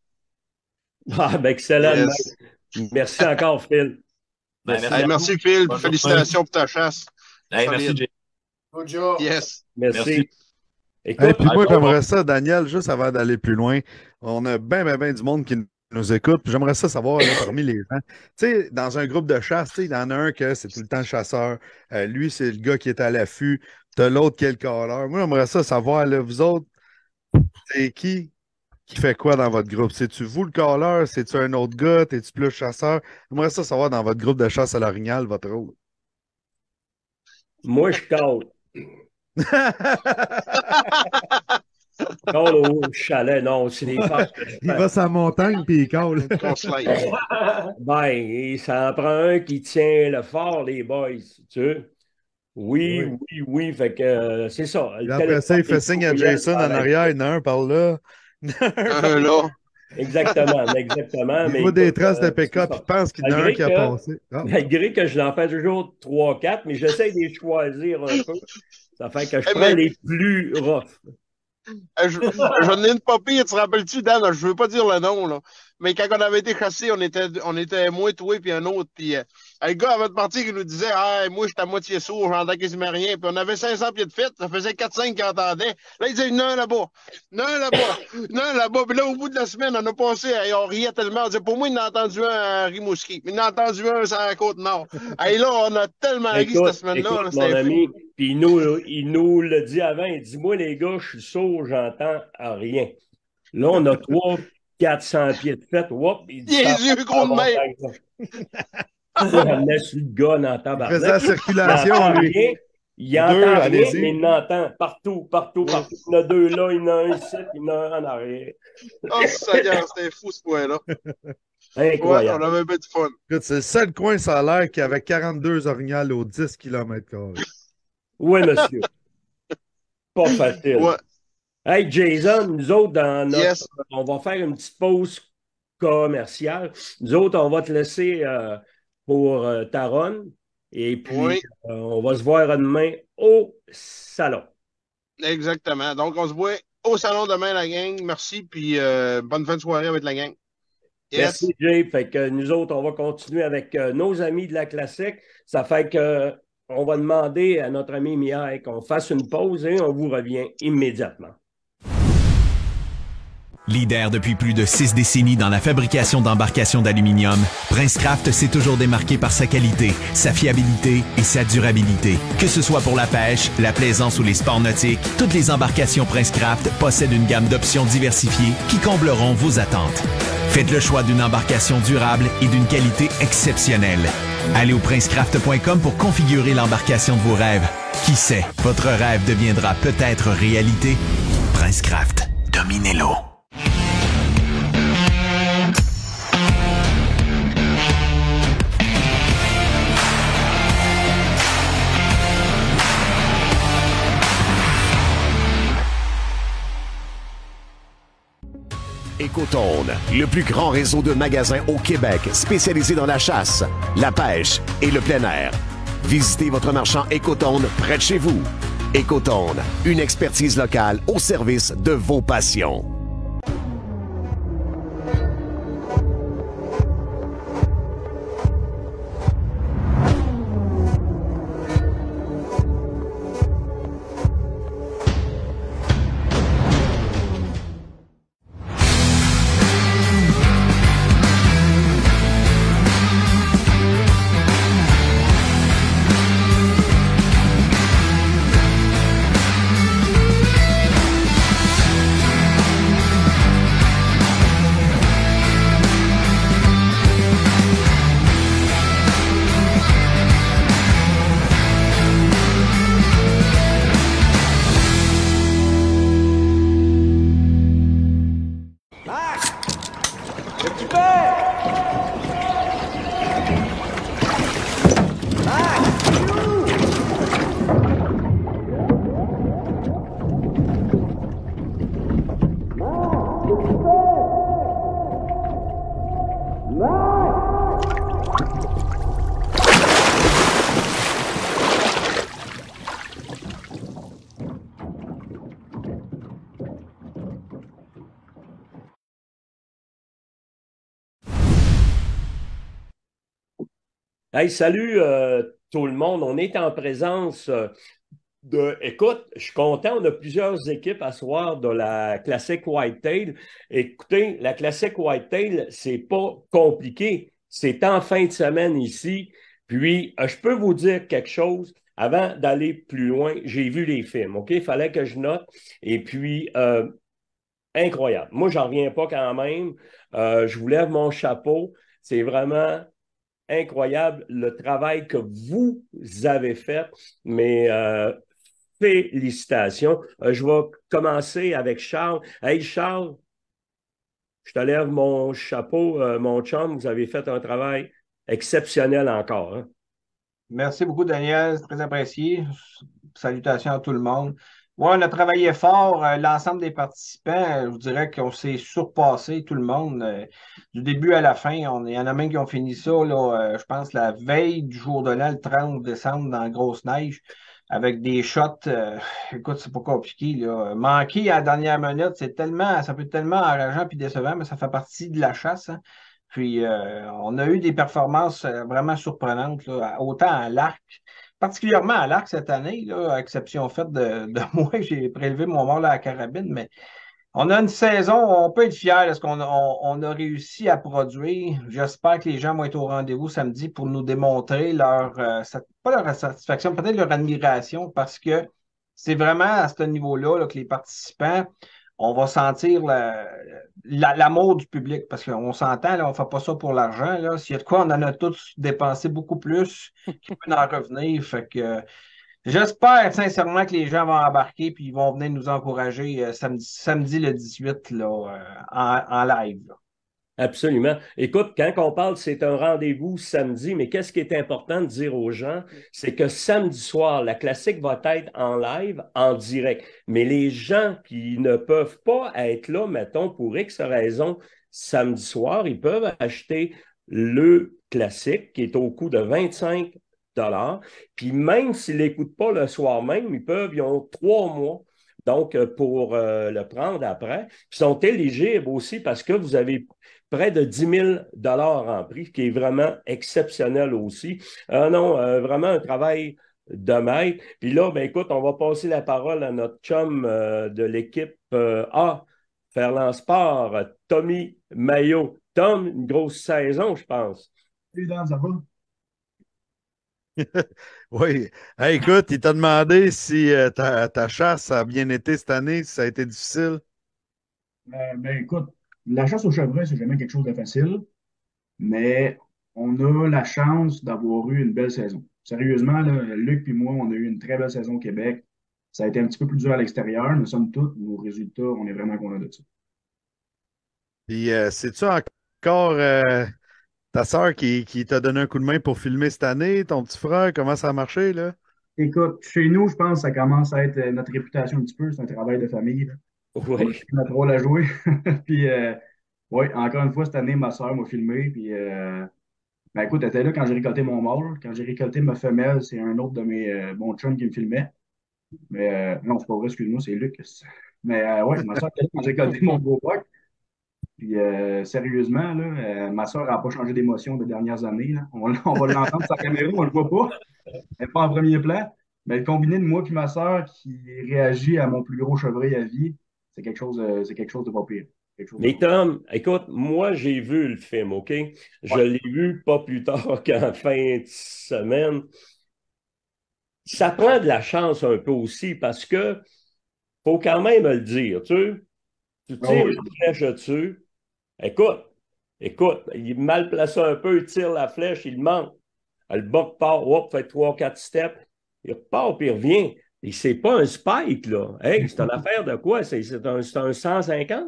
Ah, ben excellent. Yes. Merci encore, Phil. Ben, merci Phil. Félicitations pour ta chasse. Hey, merci, Jay. Good job. Yes. Merci. Écoute, puis moi, j'aimerais ça, Daniel, juste avant d'aller plus loin, on a bien du monde qui nous écoute. Puis j'aimerais ça savoir là, parmi les gens. Tu sais, dans un groupe de chasse, il y en a un que c'est tout le temps chasseur. Lui, c'est le gars qui est à l'affût. T'as l'autre qui est le caleur. Moi, j'aimerais ça savoir, là, vous autres, c'est qui fait quoi dans votre groupe? C'est-tu vous le caleur? C'est-tu un autre gars? T'es-tu plus chasseur? J'aimerais ça savoir dans votre groupe de chasse à l'orignal, votre rôle. Moi, je cale. Cale au chalet, non, c'est des farces. Il va sur la montagne puis il cale. Ben, ça en prend un qui tient le fort, les boys, tu sais. Oui. Fait que c'est ça. Et après ça, il fait signe à Jason en arrière, il y en a un par là. Un là. Exactement. Il voit des traces de pick-up, il pense qu'il y en a un qui a passé. Malgré que je l'en fais toujours 3-4, mais j'essaie de les choisir un peu. Ça fait que je prends les plus rough. J'en ai une pas pire, tu te rappelles-tu, Dan? Je veux pas dire le nom, là. Mais quand on avait été chassés, on était moi, toi, puis un autre. Puis le gars avant de partir qui nous disait moi, j'étais à moitié sourd, j'entends quasiment rien. Puis on avait 500 pieds de fête, ça faisait 4-5 qui entendaient. Là, il disait non là-bas. Puis là, au bout de la semaine, on a passé, et on riait tellement. On disait, pour moi, il en a entendu un à Rimouski. Il en a entendu un sur la Côte-Nord. Et là, on a tellement ri cette semaine-là. Écoute, mon ami, puis il nous le dit avant, il dit, moi, les gars, je suis sourd, j'entends rien. Là, on a 400 pieds de fête. Whoop, il dit, les yeux gros de mer. On laisse le gars dans la tabarnak. Il faisait la circulation, lui. Il entend rien, mais il entend partout. Il y en a deux là, il y en a un ici, il y en a un en arrière. Oh, Seigneur, c'était fou ce point-là. Incroyable. Ouais, on avait un peu de fun. Écoute, c'est le seul coin, ça a l'air, qui avait 42 orignales aux 10 km². Oui, monsieur. Pas facile. Ouais. Hey, Jason, nous autres, on va faire une petite pause commerciale. Nous autres, on va te laisser pour ta run. Et puis, on va se voir demain au salon. Exactement. Donc, on se voit au salon demain, la gang. Merci, puis bonne fin de soirée avec la gang. Yes. Merci, Jay. Fait que nous autres, on va continuer avec nos amis de la classique. Ça fait que on va demander à notre ami Mihai qu'on fasse une pause et on vous revient immédiatement. Leader depuis plus de 6 décennies dans la fabrication d'embarcations d'aluminium, Princecraft s'est toujours démarqué par sa qualité, sa fiabilité et sa durabilité. Que ce soit pour la pêche, la plaisance ou les sports nautiques, toutes les embarcations Princecraft possèdent une gamme d'options diversifiées qui combleront vos attentes. Faites le choix d'une embarcation durable et d'une qualité exceptionnelle. Allez au princecraft.com pour configurer l'embarcation de vos rêves. Qui sait, votre rêve deviendra peut-être réalité. Princecraft, dominez-le. Écotone, le plus grand réseau de magasins au Québec spécialisé dans la chasse, la pêche et le plein air. Visitez votre marchand Écotone près de chez vous. Écotone, une expertise locale au service de vos passions. Hey, salut tout le monde. On est en présence Écoute, je suis content. On a plusieurs équipes à soir de la classique Whitetail. Écoutez, la classique Whitetail, c'est pas compliqué. C'est en fin de semaine ici. Puis, je peux vous dire quelque chose. Avant d'aller plus loin, j'ai vu les films, OK? Il fallait que je note. Et puis, incroyable. Moi, j'en reviens pas quand même. Je vous lève mon chapeau. C'est vraiment incroyable le travail que vous avez fait, mais félicitations. Je vais commencer avec Charles. Hey Charles, je te lève mon chapeau, mon chum, vous avez fait un travail exceptionnel encore. Hein? Merci beaucoup Daniel, c'est très apprécié. Salutations à tout le monde. Ouais, on a travaillé fort, l'ensemble des participants, je vous dirais qu'on s'est surpassé, tout le monde, du début à la fin. Il y en a même qui ont fini ça, là, je pense, la veille du jour de l'an, le 30 décembre, dans la grosse neige, avec des shots. Écoute, c'est pas compliqué, là. Manquer à la dernière minute, ça peut être tellement enrageant puis décevant, mais ça fait partie de la chasse, hein. Puis, on a eu des performances vraiment surprenantes, là, autant à l'arc, particulièrement à l'arc cette année, là, à exception faite de moi, j'ai prélevé mon mort à la carabine, mais on a une saison, on peut être fier de ce qu'on on a réussi à produire. J'espère que les gens vont être au rendez-vous samedi pour nous démontrer pas leur satisfaction, peut-être leur admiration, parce que c'est vraiment à ce niveau-là là, que les participants, on va sentir l'amour du public, parce qu'on s'entend, là, on ne fait pas ça pour l'argent. Là. S'il y a de quoi, on en a tous dépensé beaucoup plus qui peut en revenir. Fait que j'espère sincèrement que les gens vont embarquer et ils vont venir nous encourager samedi le 18 là, en live. Là. Absolument. Écoute, quand on parle, c'est un rendez-vous samedi, mais qu'est-ce qui est important de dire aux gens, c'est que samedi soir, la classique va être en live, en direct. Mais les gens qui ne peuvent pas être là, mettons, pour X raison, samedi soir, ils peuvent acheter le classique qui est au coût de 25 $. Puis même s'ils ne l'écoutent pas le soir même, ils ont 3 mois. Donc, pour le prendre après. Ils sont éligibles aussi parce que vous avez près de 10 000 $ en prix, ce qui est vraiment exceptionnel aussi. Non, vraiment un travail de maître. Puis là, ben écoute, on va passer la parole à notre chum de l'équipe A. Ferland Sport, Tommy Maillot. Tom, une grosse saison, je pense. Salut, Dan, ça va? Oui. Hey, écoute, il t'a demandé si ta chasse a bien été cette année, si ça a été difficile. Ben écoute, la chasse au chevreuil, c'est jamais quelque chose de facile, mais on a la chance d'avoir eu une belle saison. Sérieusement, là, Luc et moi, on a eu une très belle saison au Québec. Ça a été un petit peu plus dur à l'extérieur, mais somme toute, nos résultats, on est vraiment contents de ça. Puis, c'est-tu encore ta sœur qui t'a donné un coup de main pour filmer cette année, ton petit frère, comment ça a marché, là? Écoute, chez nous, je pense que ça commence à être notre réputation un petit peu, c'est un travail de famille, là. Oui. Notre rôle à jouer. Puis, oui, encore une fois, cette année, ma soeur m'a filmé. Puis, ben écoute, elle était là quand j'ai récolté mon mâle. Quand j'ai récolté ma femelle, c'est un autre de mes bons chums qui me filmait. Mais non, c'est pas vrai, excuse-moi, c'est Luc. Mais ouais, ma soeur était là quand j'ai récolté mon beau buck. Puis, sérieusement, là, ma soeur n'a pas changé d'émotion des dernières années, là. On va l'entendre sur la caméra, on le voit pas. Elle n'est pas en premier plan. Mais le combiné de moi et ma soeur qui réagit à mon plus gros chevreuil à vie, c'est quelque chose de pas pire. Mais Tom, écoute, moi, j'ai vu le film, OK? Je l'ai vu pas plus tard qu'en fin de semaine. Ça prend de la chance un peu aussi parce que faut quand même le dire, tu tires une flèche dessus. Écoute, il est mal placé un peu, il tire la flèche, il manque. Le buck part, hop, fait 3-4 steps, il repart puis il revient. Et c'est pas un spike, là. Hey, c'est une affaire de quoi? C'est un 150.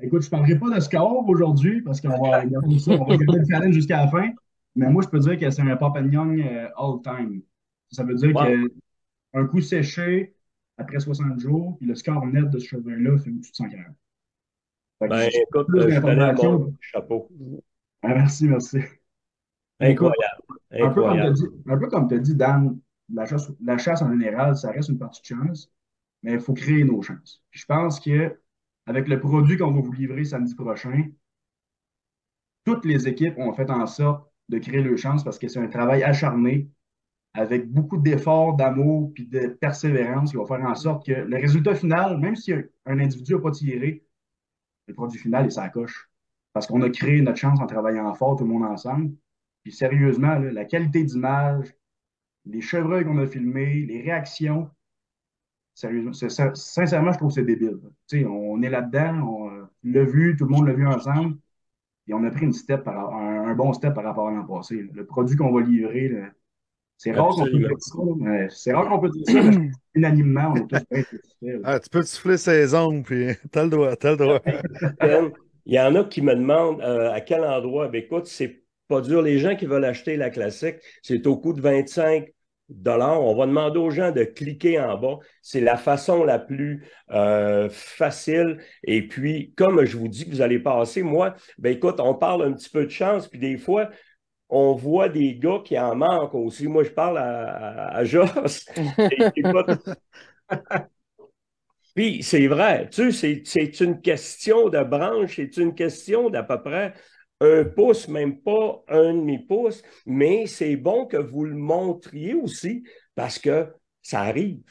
Écoute, je ne parlerai pas de score aujourd'hui parce qu'on va garder ça, on va garder le challenge jusqu'à la fin. Mais moi, je peux dire que c'est un Pop and Young all-time. Ça veut dire qu'un coup séché après 60 jours, puis le score net de ce chevreuil-là fait au-dessus de 140. Ben, écoute, je connais mon chapeau. Ah, merci. Incroyable. Écoute, un peu comme tu as dit, Dan, la chasse en général, ça reste une partie de chance, mais il faut créer nos chances. Puis je pense que avec le produit qu'on va vous livrer samedi prochain, toutes les équipes ont fait en sorte de créer leur chance parce que c'est un travail acharné avec beaucoup d'efforts, d'amour puis de persévérance qui va faire en sorte que le résultat final, même si un individu n'a pas tiré, le produit final, il s'accroche. Parce qu'on a créé notre chance en travaillant fort, tout le monde ensemble. Puis sérieusement, là, la qualité d'image, les chevreuils qu'on a filmés, les réactions, sérieusement, sincèrement, je trouve que c'est débile. On est là-dedans, on l'a vu, tout le monde l'a vu ensemble, et on a pris un bon step par rapport à l'an passé. Là. Le produit qu'on va livrer, là, c'est rare qu'on peut dire ça, mais c'est rare qu'on peut dire ça, mais unanimement, on est tous bien satisfaits. Ah, tu peux te souffler ses ongles, puis t'as le droit. Il y en a qui me demandent à quel endroit. Ben, écoute, c'est pas dur. Les gens qui veulent acheter la classique, c'est au coût de 25 $. On va demander aux gens de cliquer en bas. C'est la façon la plus facile. Et puis, comme je vous dis que vous allez passer, moi, ben écoute, on parle un petit peu de chance, puis des fois, on voit des gars qui en manquent aussi. Moi, je parle à Joss. Puis, c'est vrai, tu sais, c'est une question de branche, c'est une question d'à peu près 1 pouce, même pas 1,5 pouce, mais c'est bon que vous le montriez aussi parce que ça arrive.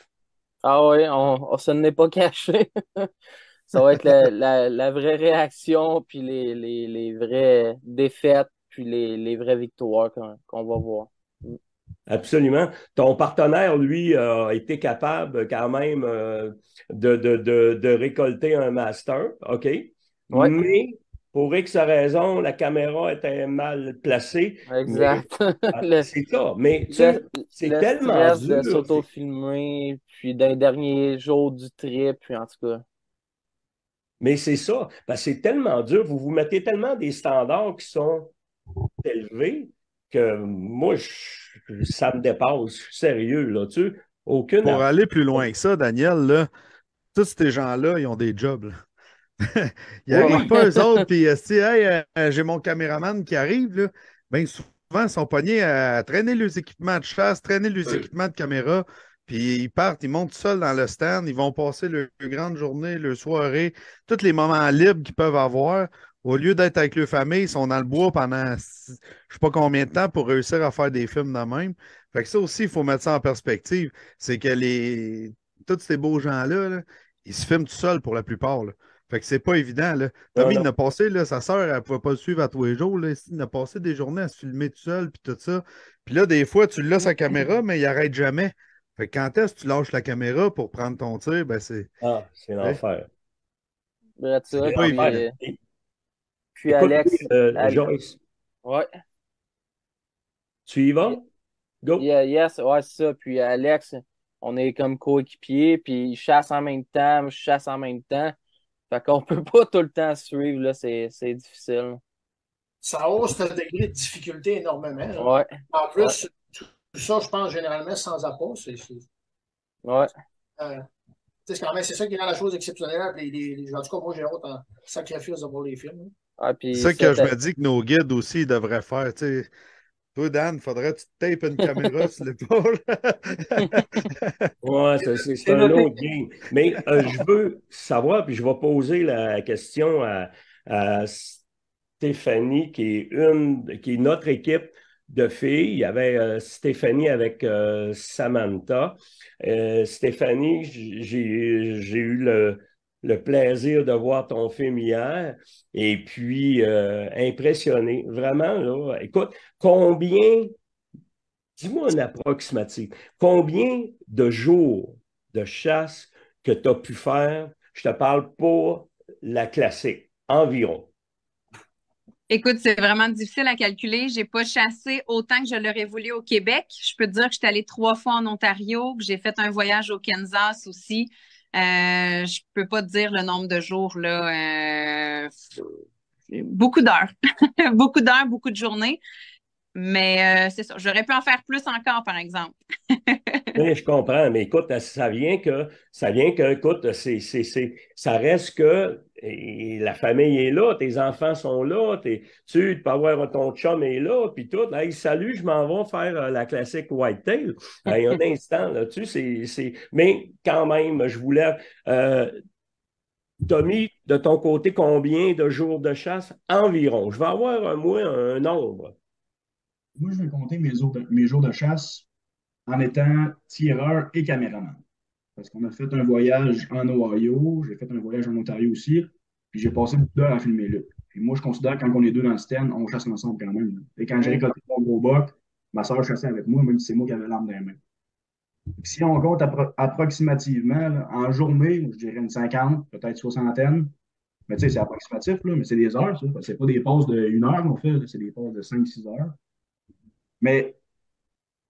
Ah oui, on se n'est pas caché. Ça va être la vraie réaction, puis les vraies défaites, puis les vraies victoires qu'on va voir. Absolument. Ton partenaire, lui, a été capable quand même de récolter un master, OK? Ouais. Mais pour X raison, la caméra était mal placée. Exact. C'est ça. Mais tu sais, c'est tellement dur. De s'auto-filmer, puis d'un dernier jour du trip, puis en tout cas. Mais c'est ça. Parce que c'est tellement dur. Vous vous mettez tellement des standards qui sont élevés que moi, ça me dépasse. Je suis sérieux, là. Pour aller plus loin que ça, Daniel, là, tous ces gens-là, ils ont des jobs, là. Ils n'arrivent pas eux autres, puis hey, j'ai mon caméraman qui arrive, là. Bien souvent, ils sont pognés à traîner leurs équipements de chasse, traîner leurs équipements de caméra, puis ils partent, ils montent seuls dans le stand, ils vont passer leur grande journée, leur soirée, tous les moments libres qu'ils peuvent avoir. Au lieu d'être avec leur famille, ils sont dans le bois pendant je ne sais pas combien de temps pour réussir à faire des films de même. Fait que ça aussi, il faut mettre ça en perspective. C'est que tous ces beaux gens-là, là, ils se filment tout seuls pour la plupart, là. Fait que c'est pas évident, là. Non, Tommy, il non. a passé, là, sa sœur, elle pouvait pas le suivre à tous les jours, là. Il a passé des journées à se filmer tout seul, puis tout ça. Puis là, des fois, tu l'as sa caméra, mais il arrête jamais. Fait que quand est-ce que tu lâches la caméra pour prendre ton tir, ben c'est. Ah, c'est Ouais. l'enfer. Brett, C'est ça, pas puis, l'enfer. puis Écoute, Alex, Joyce, ouais, tu y vas? Go. yes, ouais, c'est ça. Puis Alex, on est comme coéquipiers, puis il chasse en même temps, moi, je chasse en même temps. Fait qu'on peut pas tout le temps suivre, là, c'est difficile. Ça hausse le degré de difficulté énormément, là. Ouais, En plus, tout ça, je pense, généralement, sans apport, ouais. c'est quand même, c'est ça qui rend la chose exceptionnelle. En tout cas, moi, j'ai hâte en sacrifice de voir les films. Ah, C'est puis ça que je me dis que nos guides aussi ils devraient faire. Tu sais. Toi, Dan, faudrait que tu te tapes une caméra sur l'épaule. Ouais, c'est un autre game. Mais je veux savoir, puis je vais poser la question à Stéphanie, qui est notre équipe de filles. Il y avait Stéphanie avec Samantha. Stéphanie, j'ai eu le plaisir de voir ton film hier et puis impressionné. Vraiment, là, écoute, dis-moi un approximatif, combien de jours de chasse que tu as pu faire? Je te parle pour la classique, environ. Écoute, c'est vraiment difficile à calculer. J'ai pas chassé autant que je l'aurais voulu au Québec. Je peux te dire que je suis allée 3 fois en Ontario, que j'ai fait un voyage au Kansas aussi. Je peux pas te dire le nombre de jours, là. Beaucoup d'heures. Beaucoup d'heures, beaucoup de journées. Mais c'est ça. J'aurais pu en faire plus encore, par exemple. Oui, je comprends, mais écoute, écoute, ça reste que et la famille est là, tes enfants sont là, tu peux avoir ton chum est là, puis tout. Hey, salut, je m'en vais faire la classique Whitetail. Hey, un instant, là, mais quand même, je voulais. Tommy, de ton côté, combien de jours de chasse environ? Je vais avoir un nombre. Moi, je vais compter mes jours de chasse en étant tireur et caméraman. Parce qu'on a fait un voyage en Ohio, j'ai fait un voyage en Ontario aussi, puis j'ai passé beaucoup d'heures à filmer là. Puis moi, je considère que quand on est deux dans le stand, on chasse ensemble quand même, là. Et quand j'ai récolté mon gros buck, ma soeur chassait avec moi, même si c'est moi qui avais l'arme dans les mains. Si on compte approximativement, là, en journée, je dirais une 50, peut-être soixantaine. Mais tu sais, c'est approximatif, là, mais c'est des heures, ça. C'est pas des passes de 1 heure qu'on fait, là, c'est des passes de 5-6 heures. Mais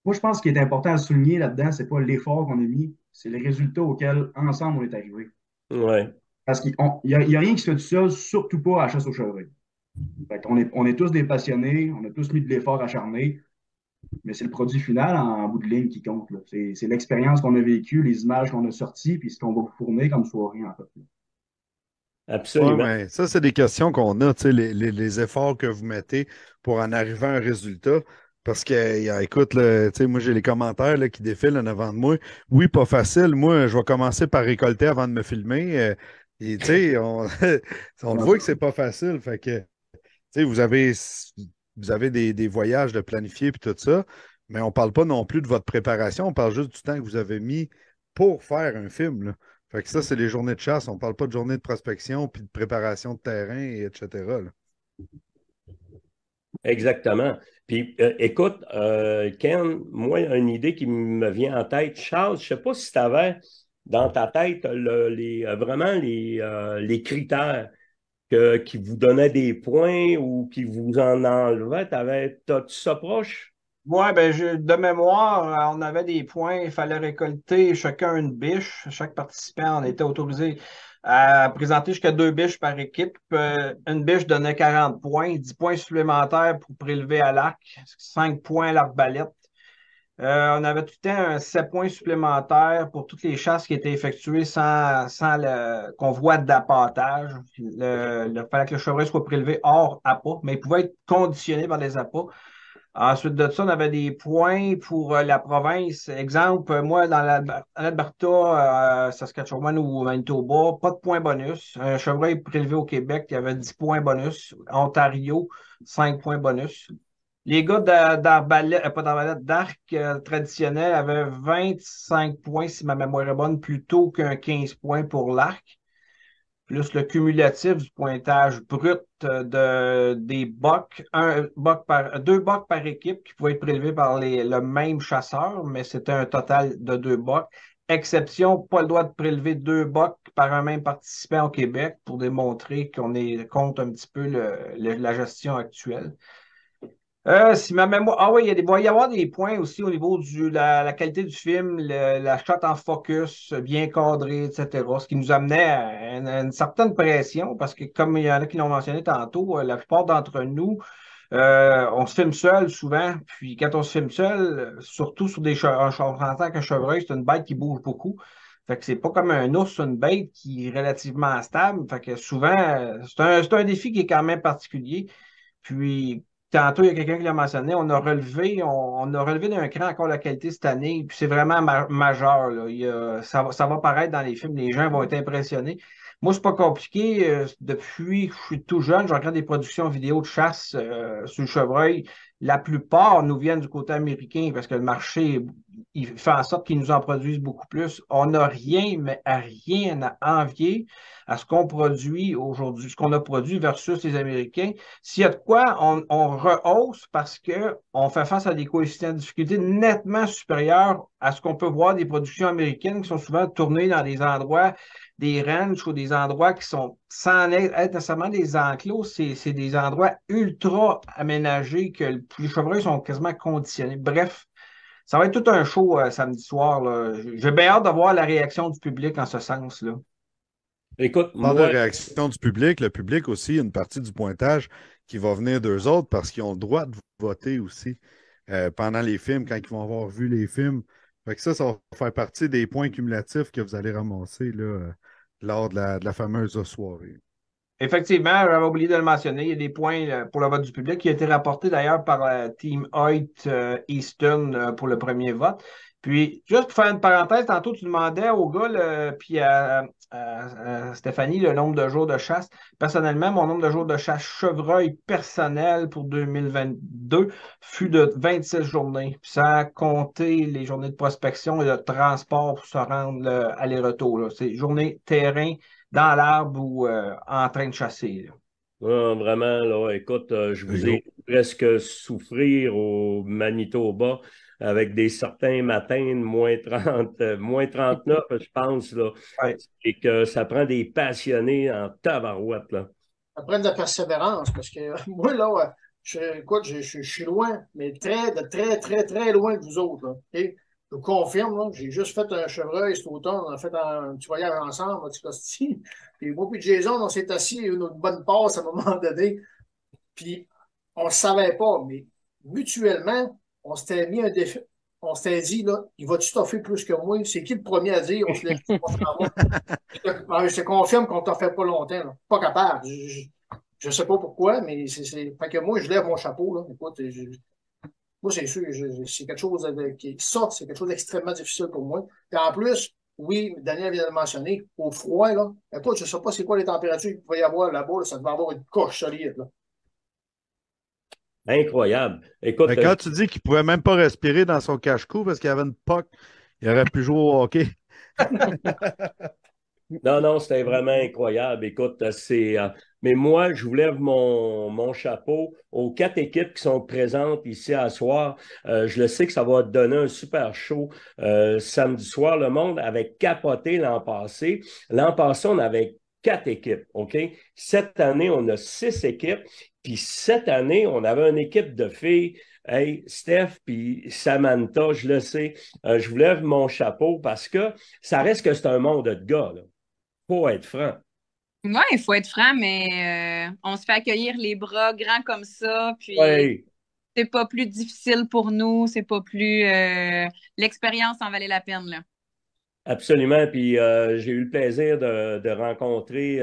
moi, je pense qu'il est important à souligner là-dedans, c'est pas l'effort qu'on a mis, c'est les résultats auxquels, ensemble, on est arrivé. Ouais. Parce qu'il n'y a rien qui se fait tout seul, surtout pas à la chasse au chevreuil. On est tous des passionnés, on a tous mis de l'effort acharné, mais c'est le produit final en bout de ligne qui compte, là. C'est l'expérience qu'on a vécue, les images qu'on a sorties, puis ce qu'on va vous fournir comme soirée, en fait, là. Absolument. Ouais, mais ça, c'est des questions qu'on a, tu sais, les efforts que vous mettez pour en arriver à un résultat. Parce que, écoute, là, tu sais, moi, j'ai les commentaires là, qui défilent en avant de moi. Oui, pas facile. Moi, je vais commencer par récolter avant de me filmer. Et, tu sais, on le voit que c'est pas facile. Fait que, tu sais, vous avez des voyages de planifier et tout ça, mais on parle pas non plus de votre préparation. On parle juste du temps que vous avez mis pour faire un film, là. Fait que ça, c'est les journées de chasse. On parle pas de journées de prospection puis de préparation de terrain, etc., là. Exactement. Puis, écoute, Ken, moi, une idée qui me vient en tête, Charles, je ne sais pas si tu avais dans ta tête vraiment les critères qui vous donnaient des points ou qui vous en enlevaient. T'as-tu ça proche? Oui, ben, de mémoire, on avait des points, il fallait récolter chacun une biche. Chaque participant en était autorisé à présenter jusqu'à 2 biches par équipe. Une biche donnait 40 points, 10 points supplémentaires pour prélever à l'arc, 5 points à l'arbalète. On avait tout le temps un 7 points supplémentaires pour toutes les chasses qui étaient effectuées sans le convoi d'appâtage. Il fallait que le chevreuil soit prélevé hors appât, mais il pouvait être conditionné par les appâts. Ensuite de ça, on avait des points pour la province. Exemple, moi, dans l'Alberta, Saskatchewan ou Manitoba, pas de points bonus. Un chevreuil prélevé au Québec, il y avait 10 points bonus. Ontario, 5 points bonus. Les gars d'arc traditionnel avaient 25 points, si ma mémoire est bonne, plutôt qu'un 15 points pour l'arc. plus le cumulatif du pointage brut des bucks, deux bucks par équipe qui pouvaient être prélevés par le même chasseur, mais c'était un total de 2 bucks. Exception, pas le droit de prélever 2 bucks par un même participant au Québec pour démontrer qu'on est contre un petit peu la gestion actuelle. Si ma mémoire. Ah oui, il va y avoir des points aussi au niveau de la qualité du film, la shot en focus, bien cadré, etc. Ce qui nous amenait à une certaine pression, parce que comme il y en a qui l'ont mentionné tantôt, la plupart d'entre nous, on se filme seul souvent. Puis quand on se filme seul, surtout sur des chevreuils, on s'entend qu'un chevreuil, c'est une bête qui bouge beaucoup. Fait que c'est pas comme un ours, une bête qui est relativement stable. Fait que souvent, c'est un défi qui est quand même particulier. Puis tantôt, il y a quelqu'un qui l'a mentionné, on a relevé d'un cran encore la qualité cette année, puis c'est vraiment majeur, là. Ça va paraître dans les films, les gens vont être impressionnés. Moi, c'est pas compliqué. Depuis que je suis tout jeune, je regarde des productions vidéo de chasse sur le chevreuil. La plupart nous viennent du côté américain parce que le marché, il fait en sorte qu'ils nous en produisent beaucoup plus. On n'a rien, mais rien à envier à ce qu'on produit aujourd'hui, ce qu'on a produit versus les Américains. S'il y a de quoi, on rehausse parce qu'on fait face à des coefficients de difficulté nettement supérieurs à ce qu'on peut voir des productions américaines qui sont souvent tournées dans des endroits, des ranchs ou des endroits qui sont, sans être nécessairement des enclos, c'est des endroits ultra aménagés que les chevreuils sont quasiment conditionnés. Bref, ça va être tout un show samedi soir, là. J'ai bien hâte de voir la réaction du public en ce sens-là. Écoute, Par la réaction du public, le public aussi, une partie du pointage qui va venir d'eux autres parce qu'ils ont le droit de voter aussi pendant les films, quand ils vont avoir vu les films. Fait que ça va faire partie des points cumulatifs que vous allez ramasser là, lors de la fameuse soirée. Effectivement, j'avais oublié de le mentionner, il y a des points pour le vote du public qui a été rapporté d'ailleurs par Team Hoyt Eastern pour le premier vote. Puis, juste pour faire une parenthèse, tantôt tu demandais au gars, puis à Stéphanie, le nombre de jours de chasse. Personnellement, mon nombre de jours de chasse chevreuil personnel pour 2022 fut de 26 journées, sans compter les journées de prospection et de transport pour se rendre aller-retour. C'est journée terrain dans l'arbre ou en train de chasser. Ah, vraiment, là, écoute, je vous ai presque souffrir au Manitoba avec des certains matins de moins 30, moins 39, je pense, là. Ouais. Et que ça prend des passionnés en tabarouette, là. Ça prend de la persévérance, parce que moi, là, je suis loin, mais très loin de vous autres, là. Okay? Je vous confirme, là, j'ai juste fait un chevreuil cet automne, on a fait un petit voyage ensemble, un petit costi. Puis moi puis Jason, on s'est assis, il y a eu une bonne passe à un moment donné. Puis on ne savait pas, mais mutuellement, on s'était mis un défi. On s'était dit, là, il va-tu toffer plus que moi? C'est qui le premier à dire? On se lève, on s'en va. Je te confirme qu'on ne t'en fait pas longtemps, là. Pas capable. Je ne sais pas pourquoi, mais fait que moi, je lève mon chapeau, là. Écoute, moi, c'est sûr, c'est quelque chose c'est quelque chose d'extrêmement difficile pour moi. Et en plus, oui, Daniel vient de le mentionner, au froid, là, écoute, je ne sais pas c'est quoi les températures qu'il va y avoir là-bas, là, ça devait avoir une coche solide, là. Incroyable. Écoute, mais quand tu dis qu'il ne pouvait même pas respirer dans son cache-cou parce qu'il avait une POC, il aurait pu jouer au hockey. Non, c'était vraiment incroyable. Écoute, mais moi, je vous lève mon chapeau aux 4 équipes qui sont présentes ici à soir. Je le sais que ça va donner un super show samedi soir. Le monde avait capoté l'an passé. L'an passé, on avait 4 équipes, OK? Cette année, on a 6 équipes. Puis cette année, on avait une équipe de filles. Hey, Steph puis Samantha, je le sais, je vous lève mon chapeau parce que ça reste que c'est un monde de gars, là. Faut être franc. Oui, il faut être franc, mais on se fait accueillir les bras grands comme ça, puis c'est pas plus difficile pour nous, c'est pas plus... l'expérience en valait la peine, là. Absolument, puis j'ai eu le plaisir de rencontrer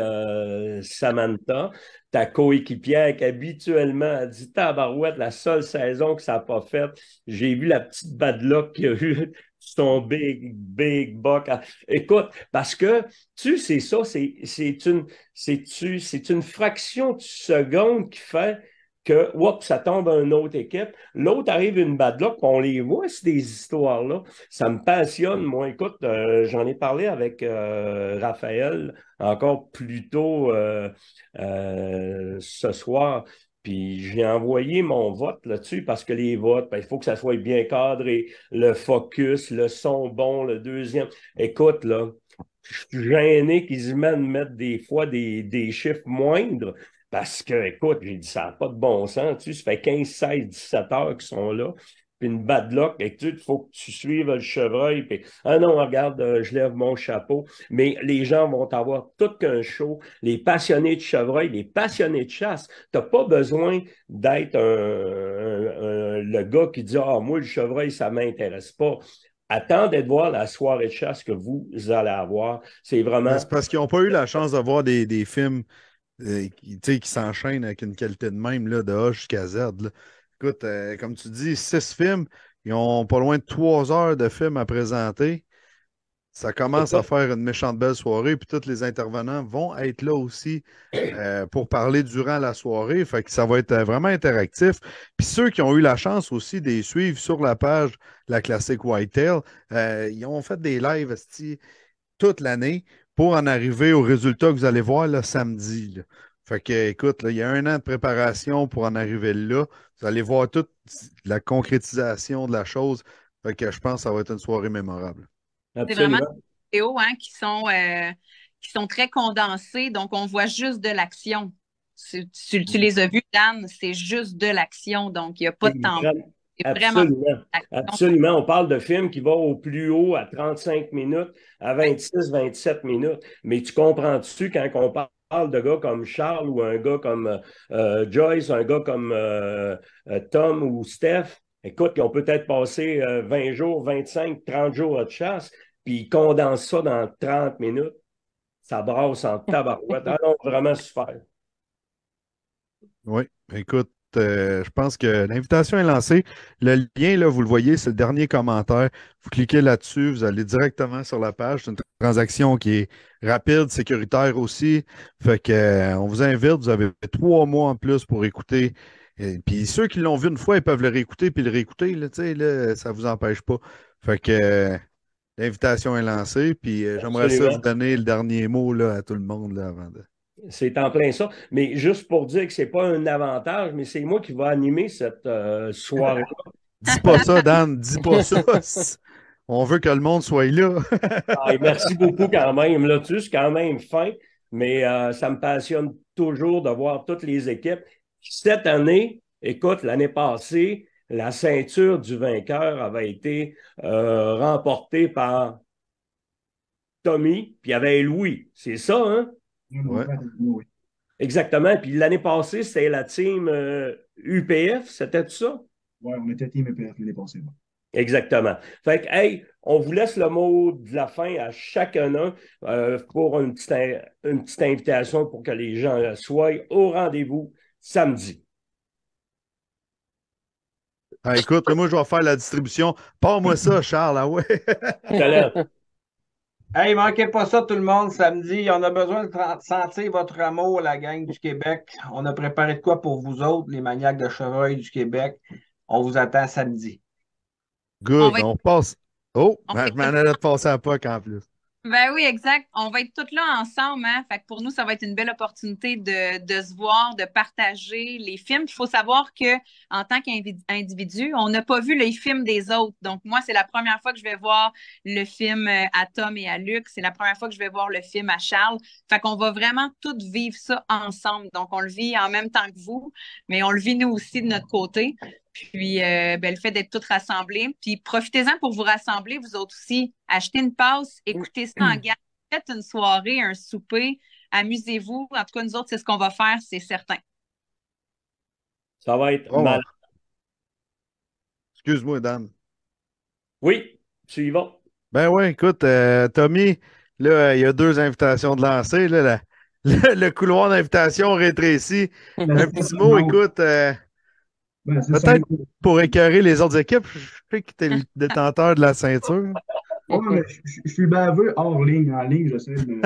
Samantha, ta coéquipière qui habituellement a dit tabarouette, la seule saison que ça n'a pas faite. J'ai vu la petite bad luck qu'il y a eu son big buck. Écoute, parce que tu sais ça, c'est une fraction de seconde qui fait que, oups, ça tombe à une autre équipe. L'autre arrive une bad luck, puis on les voit, ces histoires-là. Ça me passionne, moi. Écoute, j'en ai parlé avec Raphaël encore plus tôt ce soir. Puis j'ai envoyé mon vote là-dessus parce que les votes, ben, il faut que ça soit bien cadré, le focus, le son bon, le deuxième. Écoute, là, je suis gêné qu'ils mettent des fois des chiffres moindres parce que, écoute, j'ai dit, ça n'a pas de bon sens. Tu sais, ça fait 15, 16, 17 heures qu'ils sont là. Puis une bad luck, et tu il faut que tu suives le chevreuil. Puis, ah non, regarde, je lève mon chapeau. Mais les gens vont avoir tout qu'un show. Les passionnés de chevreuil, les passionnés de chasse. Tu n'as pas besoin d'être le gars qui dit, ah, moi, le chevreuil, ça ne m'intéresse pas. Attendez de voir la soirée de chasse que vous allez avoir. C'est vraiment. C'est parce qu'ils n'ont pas eu la chance de voir des films qui s'enchaînent avec une qualité de même, là, de A jusqu'à Z. Là. Écoute, comme tu dis, 6 films, ils ont pas loin de 3 heures de films à présenter. Ça commence à faire une méchante belle soirée, puis tous les intervenants vont être là aussi pour parler durant la soirée. Fait que ça va être vraiment interactif. Puis ceux qui ont eu la chance aussi de les suivre sur la page La Classique Whitetail, ils ont fait des lives toute l'année pour en arriver au résultat que vous allez voir là, samedi. Là. Fait que, écoute, là, il y a 1 an de préparation pour en arriver là. Vous allez voir toute la concrétisation de la chose. Fait que je pense que ça va être une soirée mémorable. C'est vraiment des vidéos qui sont très condensées, donc on voit juste de l'action. Tu les as vus, Dan, c'est juste de l'action, donc il n'y a pas de temps. Absolument. Absolument. On parle de films qui vont au plus haut à 35 minutes, à 26, 27 minutes. Mais tu comprends-tu quand on parle de gars comme Charles ou un gars comme Joyce, un gars comme Tom ou Steph, écoute, ils ont peut-être passé 20 jours, 25, 30 jours de chasse, puis ils condensent ça dans 30 minutes. Ça brasse en tabarouette. Ah non, vraiment super. Oui, écoute, je pense que l'invitation est lancée. Le lien, là, vous le voyez, c'est le dernier commentaire. Vous cliquez là-dessus, vous allez directement sur la page. C'est une transaction qui est rapide, sécuritaire aussi. Fait que, on vous invite, vous avez 3 mois en plus pour écouter. Et puis ceux qui l'ont vu une fois, ils peuvent le réécouter puis le réécouter. Là, là, ça ne vous empêche pas. Fait que l'invitation est lancée. Puis j'aimerais ça vous donner le dernier mot là, à tout le monde là, avant de. C'est en plein ça. Mais juste pour dire que ce n'est pas un avantage, mais c'est moi qui vais animer cette soirée-là. Dis pas ça, Dan. Dis pas ça. On veut que le monde soit là. Merci beaucoup quand même. Là, tu sais, c'est quand même fin, mais ça me passionne toujours de voir toutes les équipes. Cette année, écoute, l'année passée, la ceinture du vainqueur avait été remportée par Tommy, puis il y avait Louis. C'est ça, hein? Ouais. Exactement. Puis l'année passée, c'était la team UPF, c'était tout ça? Oui, on était team UPF l'année passée. Ouais. Exactement. Fait que, hey, on vous laisse le mot de la fin à chacun pour une petite invitation pour que les gens soient au rendez-vous samedi. Ah, écoute, moi, je vais faire la distribution. Pars-moi ça, Charles, ah ouais. Hey, manquez pas ça, tout le monde, samedi. On a besoin de sentir votre amour, la gang du Québec. On a préparé de quoi pour vous autres, les maniaques de chevreuil du Québec. On vous attend samedi. Good, on passe. Oh, je m'en allais te passer à POC en plus. Ben oui, exact. On va être toutes là ensemble, hein. Fait que pour nous, ça va être une belle opportunité de se voir, de partager les films. Il faut savoir que en tant qu'individu, on n'a pas vu les films des autres. Donc, moi, c'est la première fois que je vais voir le film à Tom et à Luc. C'est la première fois que je vais voir le film à Charles. Fait qu'on va vraiment toutes vivre ça ensemble. Donc, on le vit en même temps que vous, mais on le vit nous aussi de notre côté. Puis, le fait d'être toutes rassemblées. Puis, profitez-en pour vous rassembler, vous autres aussi. Achetez une passe, écoutez ça en gang. Faites une soirée, un souper. Amusez-vous. En tout cas, nous autres, c'est ce qu'on va faire, c'est certain. Ça va être mal. Excuse-moi, Dan. Oui, tu y vas. Ben oui, écoute, Tommy, là, il y a 2 invitations de lancer. Là, le couloir d'invitation rétrécit. Un petit mot, écoute. Peut-être pour écœurer les autres équipes, je sais que tu es le détenteur de la ceinture. Oui, mais je suis baveux hors ligne. En ligne, j'essaie de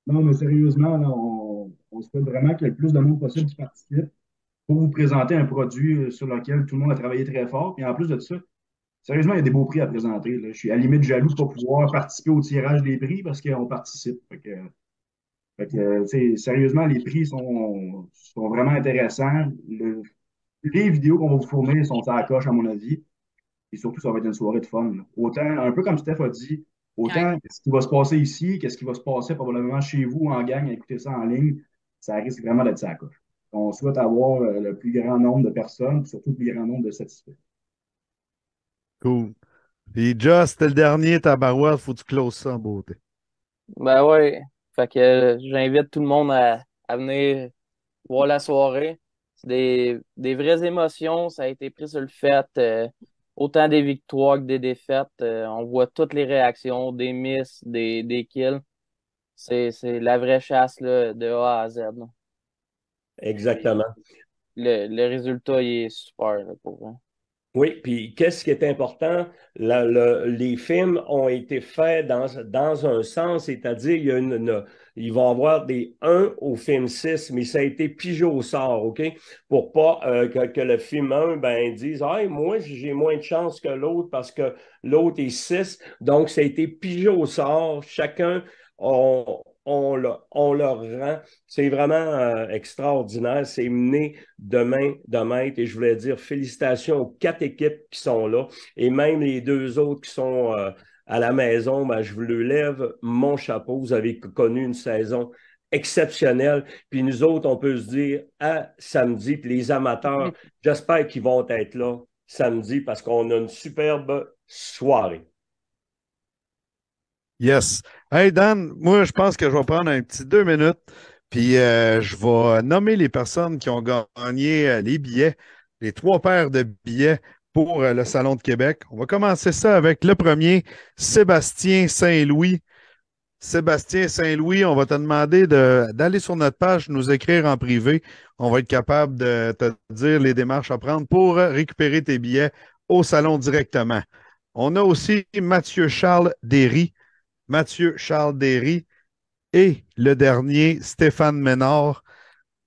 Non, mais sérieusement, là, on On souhaite vraiment qu'il y ait le plus de monde possible qui participe pour vous présenter un produit sur lequel tout le monde a travaillé très fort. Et en plus de ça, sérieusement, il y a des beaux prix à présenter, là. Je suis à la limite jaloux de ne pas pouvoir participer au tirage des prix parce qu'on participe. Sérieusement, les prix sont vraiment intéressants. Les vidéos qu'on va vous fournir sont à la coche, à mon avis. Et surtout, ça va être une soirée de fun, là. Autant, un peu comme Steph a dit, autant ce qui va se passer ici, qu'est-ce qui va se passer probablement chez vous en gang à écouter ça en ligne, ça risque vraiment d'être ça à la coche. On souhaite avoir le plus grand nombre de personnes, surtout le plus grand nombre de satisfaits. Cool. Puis, Joss, c'était le dernier, tabarouette, faut que tu closes ça en beauté. Ben ouais. Fait que j'invite tout le monde à venir voir la soirée. C'est des vraies émotions. Ça a été pris sur le fait. Autant des victoires que des défaites. On voit toutes les réactions, des misses, des kills. C'est la vraie chasse là, de A à Z, là. Exactement. Le résultat, il est super là, pour vrai. Oui, puis qu'est-ce qui est important? Les films ont été faits dans un sens, c'est-à-dire ils vont avoir des 1 au film 6, mais ça a été pigé au sort, OK? Pour pas que le film 1 dise hey, moi, j'ai moins de chance que l'autre parce que l'autre est 6. Donc, ça a été pigé au sort. Chacun, on leur rend. C'est vraiment extraordinaire. C'est mené de main de maître. Et je voulais dire félicitations aux 4 équipes qui sont là. Et même les 2 autres qui sont à la maison, je vous le lève mon chapeau. Vous avez connu une saison exceptionnelle. Puis nous autres, on peut se dire à samedi. Puis les amateurs, j'espère qu'ils vont être là samedi parce qu'on a une superbe soirée. Yes. Hey Dan, moi je pense que je vais prendre un petit 2 minutes, puis je vais nommer les personnes qui ont gagné les billets, les 3 paires de billets pour le Salon de Québec. On va commencer ça avec le premier, Sébastien Saint-Louis. Sébastien Saint-Louis, on va te demander d'aller sur notre page, nous écrire en privé. On va être capable de te dire les démarches à prendre pour récupérer tes billets au salon directement. On a aussi Mathieu-Charles Derry. Mathieu-Charles Derry et le dernier, Stéphane Ménard.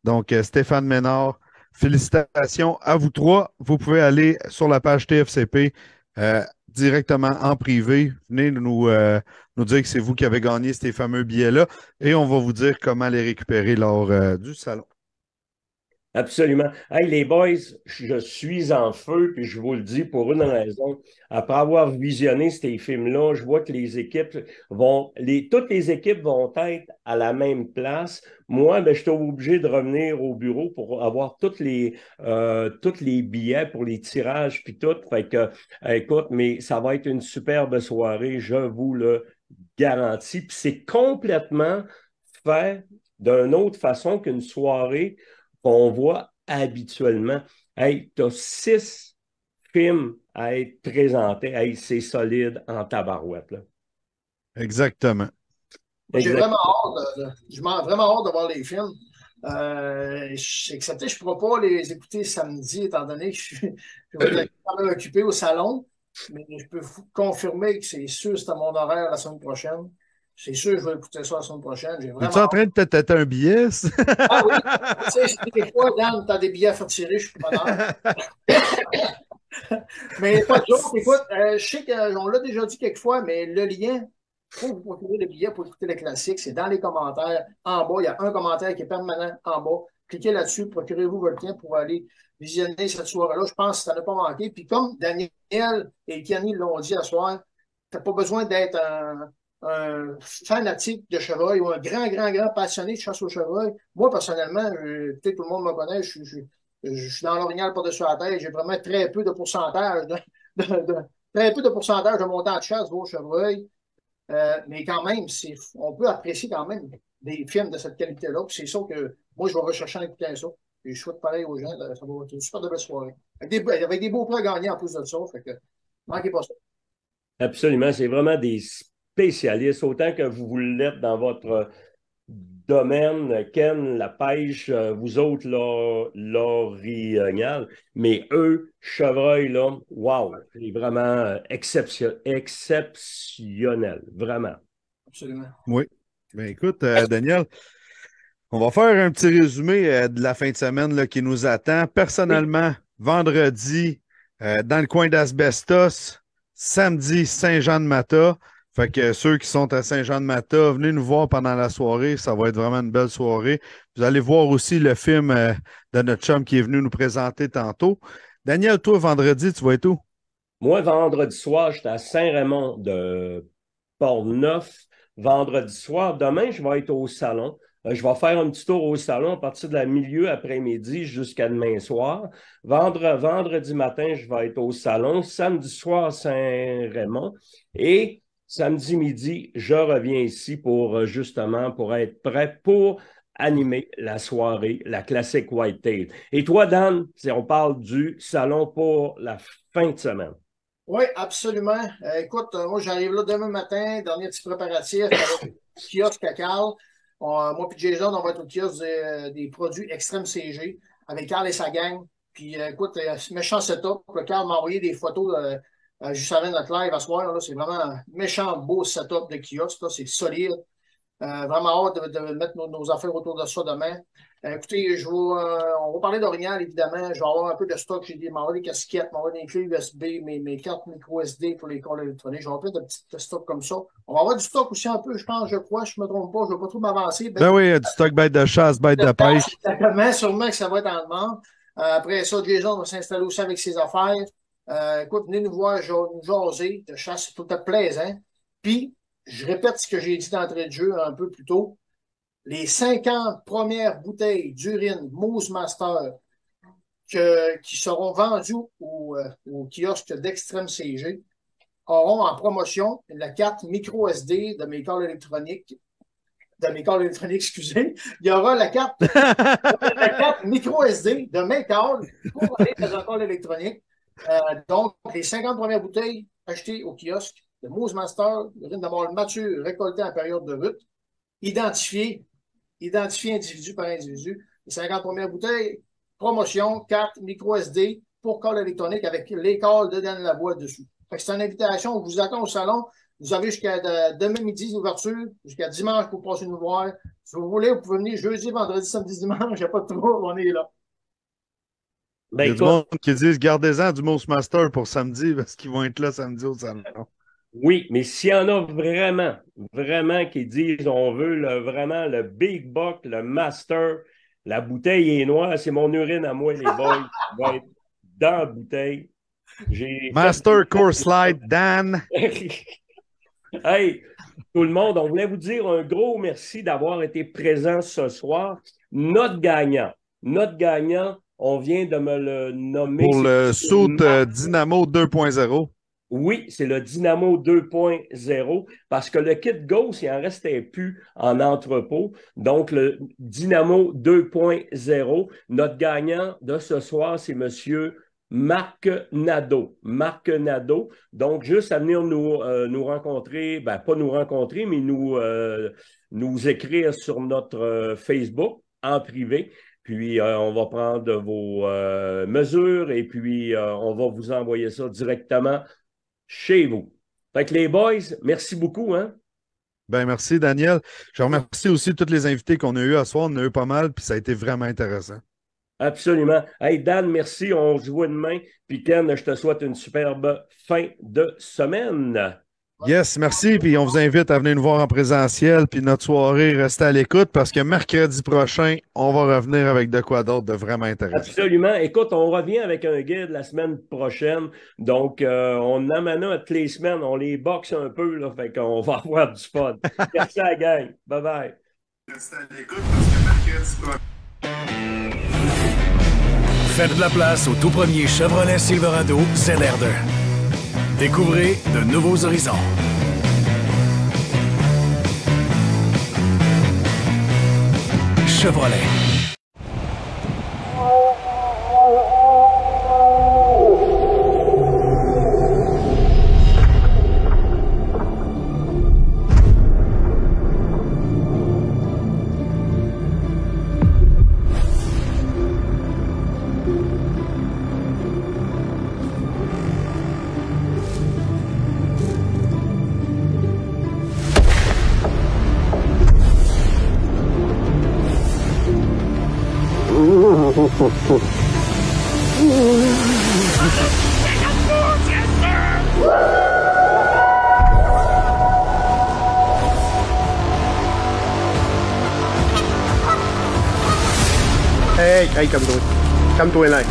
Donc, Stéphane Ménard, félicitations à vous 3. Vous pouvez aller sur la page TFCP directement en privé. Venez nous dire que c'est vous qui avez gagné ces fameux billets-là et on va vous dire comment les récupérer lors du salon. Absolument. Hey, les boys, je suis en feu, puis je vous le dis pour une raison. Après avoir visionné ces films-là, je vois que les équipes toutes les équipes vont être à la même place. Moi, je suis obligé de revenir au bureau pour avoir tous les billets pour les tirages, puis tout. Fait que, écoute, mais ça va être une superbe soirée, je vous le garantis. Puis c'est complètement fait d'une autre façon qu'une soirée qu'on voit habituellement. Hey, tu as 6 films à être présentés. Hey, c'est solide en tabarouette, là. Exactement. J'ai vraiment hâte de voir les films. Excepté, je ne pourrai pas les écouter samedi, étant donné que je vais être quand même occupé au salon. Mais je peux vous confirmer que c'est sûr que c'est à mon horaire la semaine prochaine. C'est sûr que je vais écouter ça la semaine prochaine. Es-tu en train de te têter un billet? Ah oui. Tu sais, des fois, Dan, tu as des billets à faire tirer, je suis pas mais pas de joke. Écoute, je sais qu'on l'a déjà dit quelques fois, mais le lien pour vous procurer le billet pour écouter le classique, c'est dans les commentaires. En bas, il y a un commentaire qui est permanent en bas. Cliquez là-dessus, procurez-vous votre lien pour aller visionner cette soirée-là. Je pense que ça n'a pas manqué. Puis comme Daniel et Kenny l'ont dit ce soir, tu n'as pas besoin d'être un fanatique de chevreuil ou un grand passionné de chasse au chevreuil. Moi, personnellement, peut-être tout le monde me connaît, je suis dans l'orignal par-dessus la tête, j'ai vraiment très peu de pourcentage de mon temps de chasse au chevreuil. Mais quand même, on peut apprécier quand même des films de cette qualité-là. C'est ça que moi, je vais rechercher en écoutant ça. Et je souhaite pareil aux gens, ça va être une super de belle soirée. Avec des beaux prix à gagner en plus de ça. Fait que manquez pas ça. Absolument, c'est vraiment des spécialistes, autant que vous l'êtes dans votre domaine, Ken, la pêche, vous autres, l'orignal, mais eux, chevreuil, là, wow, c'est vraiment exceptionnel, vraiment. Absolument. Oui. Bien, écoute, Daniel, On va faire un petit résumé de la fin de semaine là, qui nous attend. Personnellement, vendredi, dans le coin d'Asbestos, samedi, Saint-Jean-de-Mata. Fait que ceux qui sont à Saint-Jean-de-Mata, venez nous voir pendant la soirée. Ça va être vraiment une belle soirée. Vous allez voir aussi le film de notre chum qui est venu nous présenter tantôt. Daniel, toi, vendredi, tu vas être où? Moi, vendredi soir, j'étais à Saint-Raymond de Port-Neuf. Vendredi soir, demain, je vais être au salon. Je vais faire un petit tour au salon à partir de la milieu après-midi jusqu'à demain soir. Vendredi matin, je vais être au salon. Samedi soir, Saint-Raymond. Et samedi midi, je reviens ici pour justement pour être prêt pour animer la soirée, la classique Whitetail. Et toi, Dan, on parle du salon pour la fin de semaine. Oui, absolument. Écoute, moi, j'arrive là demain matin, dernier petit préparatif avec le kiosque à Carl. Moi et Jason, on va être au kiosque des produits Extreme CG avec Carl et sa gang. Puis écoute, méchant setup. Carl m'a envoyé des photos juste avant notre live à soir. C'est vraiment un méchant beau setup de kiosque. C'est solide. Vraiment hâte de mettre nos affaires autour de ça demain. Écoutez, on va parler d'Orignal, évidemment. Je vais avoir un peu de stock. J'ai m'envoyer des casquettes, m'envoyer des clés USB, mes cartes micro SD pour les calls électroniques. Je vais avoir plein de petits stocks comme ça. On va avoir du stock aussi un peu, je pense, je crois. Je ne me trompe pas. Je ne vais pas trop m'avancer. Ben oui, du stock bête de chasse, bête de pêche. Exactement. Sûrement que ça va être en demande. Après ça, Jason va s'installer aussi avec ses affaires. Écoute, venez nous voir, nous jaser. De chasse, c'est tout à plaisant. Puis, je répète ce que j'ai dit d'entrée de jeu un peu plus tôt. Les 50 premières bouteilles d'urine Moose Master qui seront vendues au kiosque d'Extreme CG auront en promotion la carte micro SD de mes calls électroniques. Excusez. Il y aura la carte micro SD de mes calls pour aller dans un call électronique. Donc, les 50 premières bouteilles achetées au kiosque de Moose Master, l'urine de mâle mature récoltée en période de rut, identifiée individu par individu. Les 50 premières bouteilles, promotion, carte, micro SD pour call électronique avec les calls de Dan Lavoie dessus. C'est une invitation. On vous attend au salon. Vous avez jusqu'à demain midi d'ouverture, jusqu'à dimanche pour passer nous voir. Si vous voulez, vous pouvez venir jeudi, vendredi, samedi, dimanche. Il n'y a pas de trouble, on est là. Il y a du monde qui disent gardez-en du Moose Master pour samedi parce qu'ils vont être là samedi au salon. Oui, mais s'il y en a vraiment qui disent on veut vraiment le Big Buck, le Master, la bouteille est noire, c'est mon urine à moi, les boys, va être dans la bouteille. Master Course Light, Dan. Hey, tout le monde, on voulait vous dire un gros merci d'avoir été présent ce soir. Notre gagnant, on vient de me le nommer. Pour le Suit Dynamo 2.0. Oui, c'est le Dynamo 2.0 parce que le kit Ghost, il n'en restait plus en entrepôt. Donc, le Dynamo 2.0, notre gagnant de ce soir, c'est M. Marc Nadeau. Marc Nadeau. Donc, juste à venir nous rencontrer, ben pas nous rencontrer, mais nous écrire sur notre Facebook en privé. Puis, on va prendre vos mesures et puis on va vous envoyer ça directement chez vous. Fait que les boys, merci beaucoup, hein? Ben merci, Daniel. Je remercie aussi tous les invités qu'on a eus à soir. On en a eu pas mal, puis ça a été vraiment intéressant. Absolument. Hey, Dan, merci. On se voit demain. Puis Ken, je te souhaite une superbe fin de semaine. Yes, merci. Puis on vous invite à venir nous voir en présentiel. Puis notre soirée, restez à l'écoute parce que mercredi prochain, on va revenir avec de quoi d'autre de vraiment intéressant. Absolument. Écoute, on revient avec un guide la semaine prochaine. Donc, on amène toutes les semaines. On les boxe un peu. Là, fait qu'on va avoir du fun. Merci à la gang. Bye-bye. Restez à l'écoute parce que mercredi prochain. Faites de la place au tout premier Chevrolet Silverado ZR2. Découvrez de nouveaux horizons. Chevrolet. Hey, hey, calme-toi. Calme-toi, là.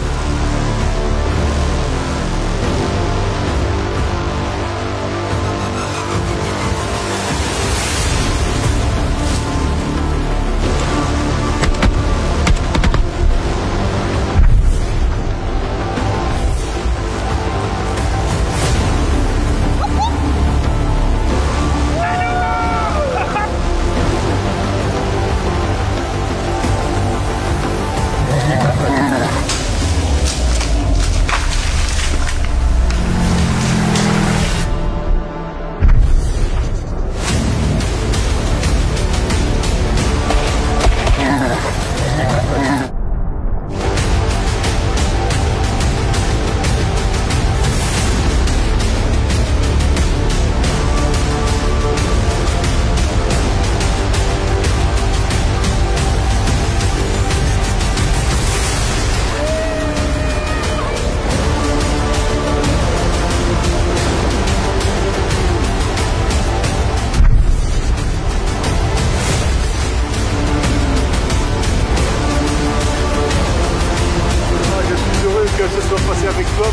Que ce soit passé avec toi.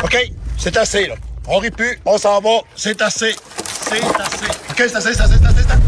OK, c'est assez, là. On rit plus, on s'en va, c'est assez. C'est assez. OK, c'est assez, c'est assez, c'est assez, c'est assez.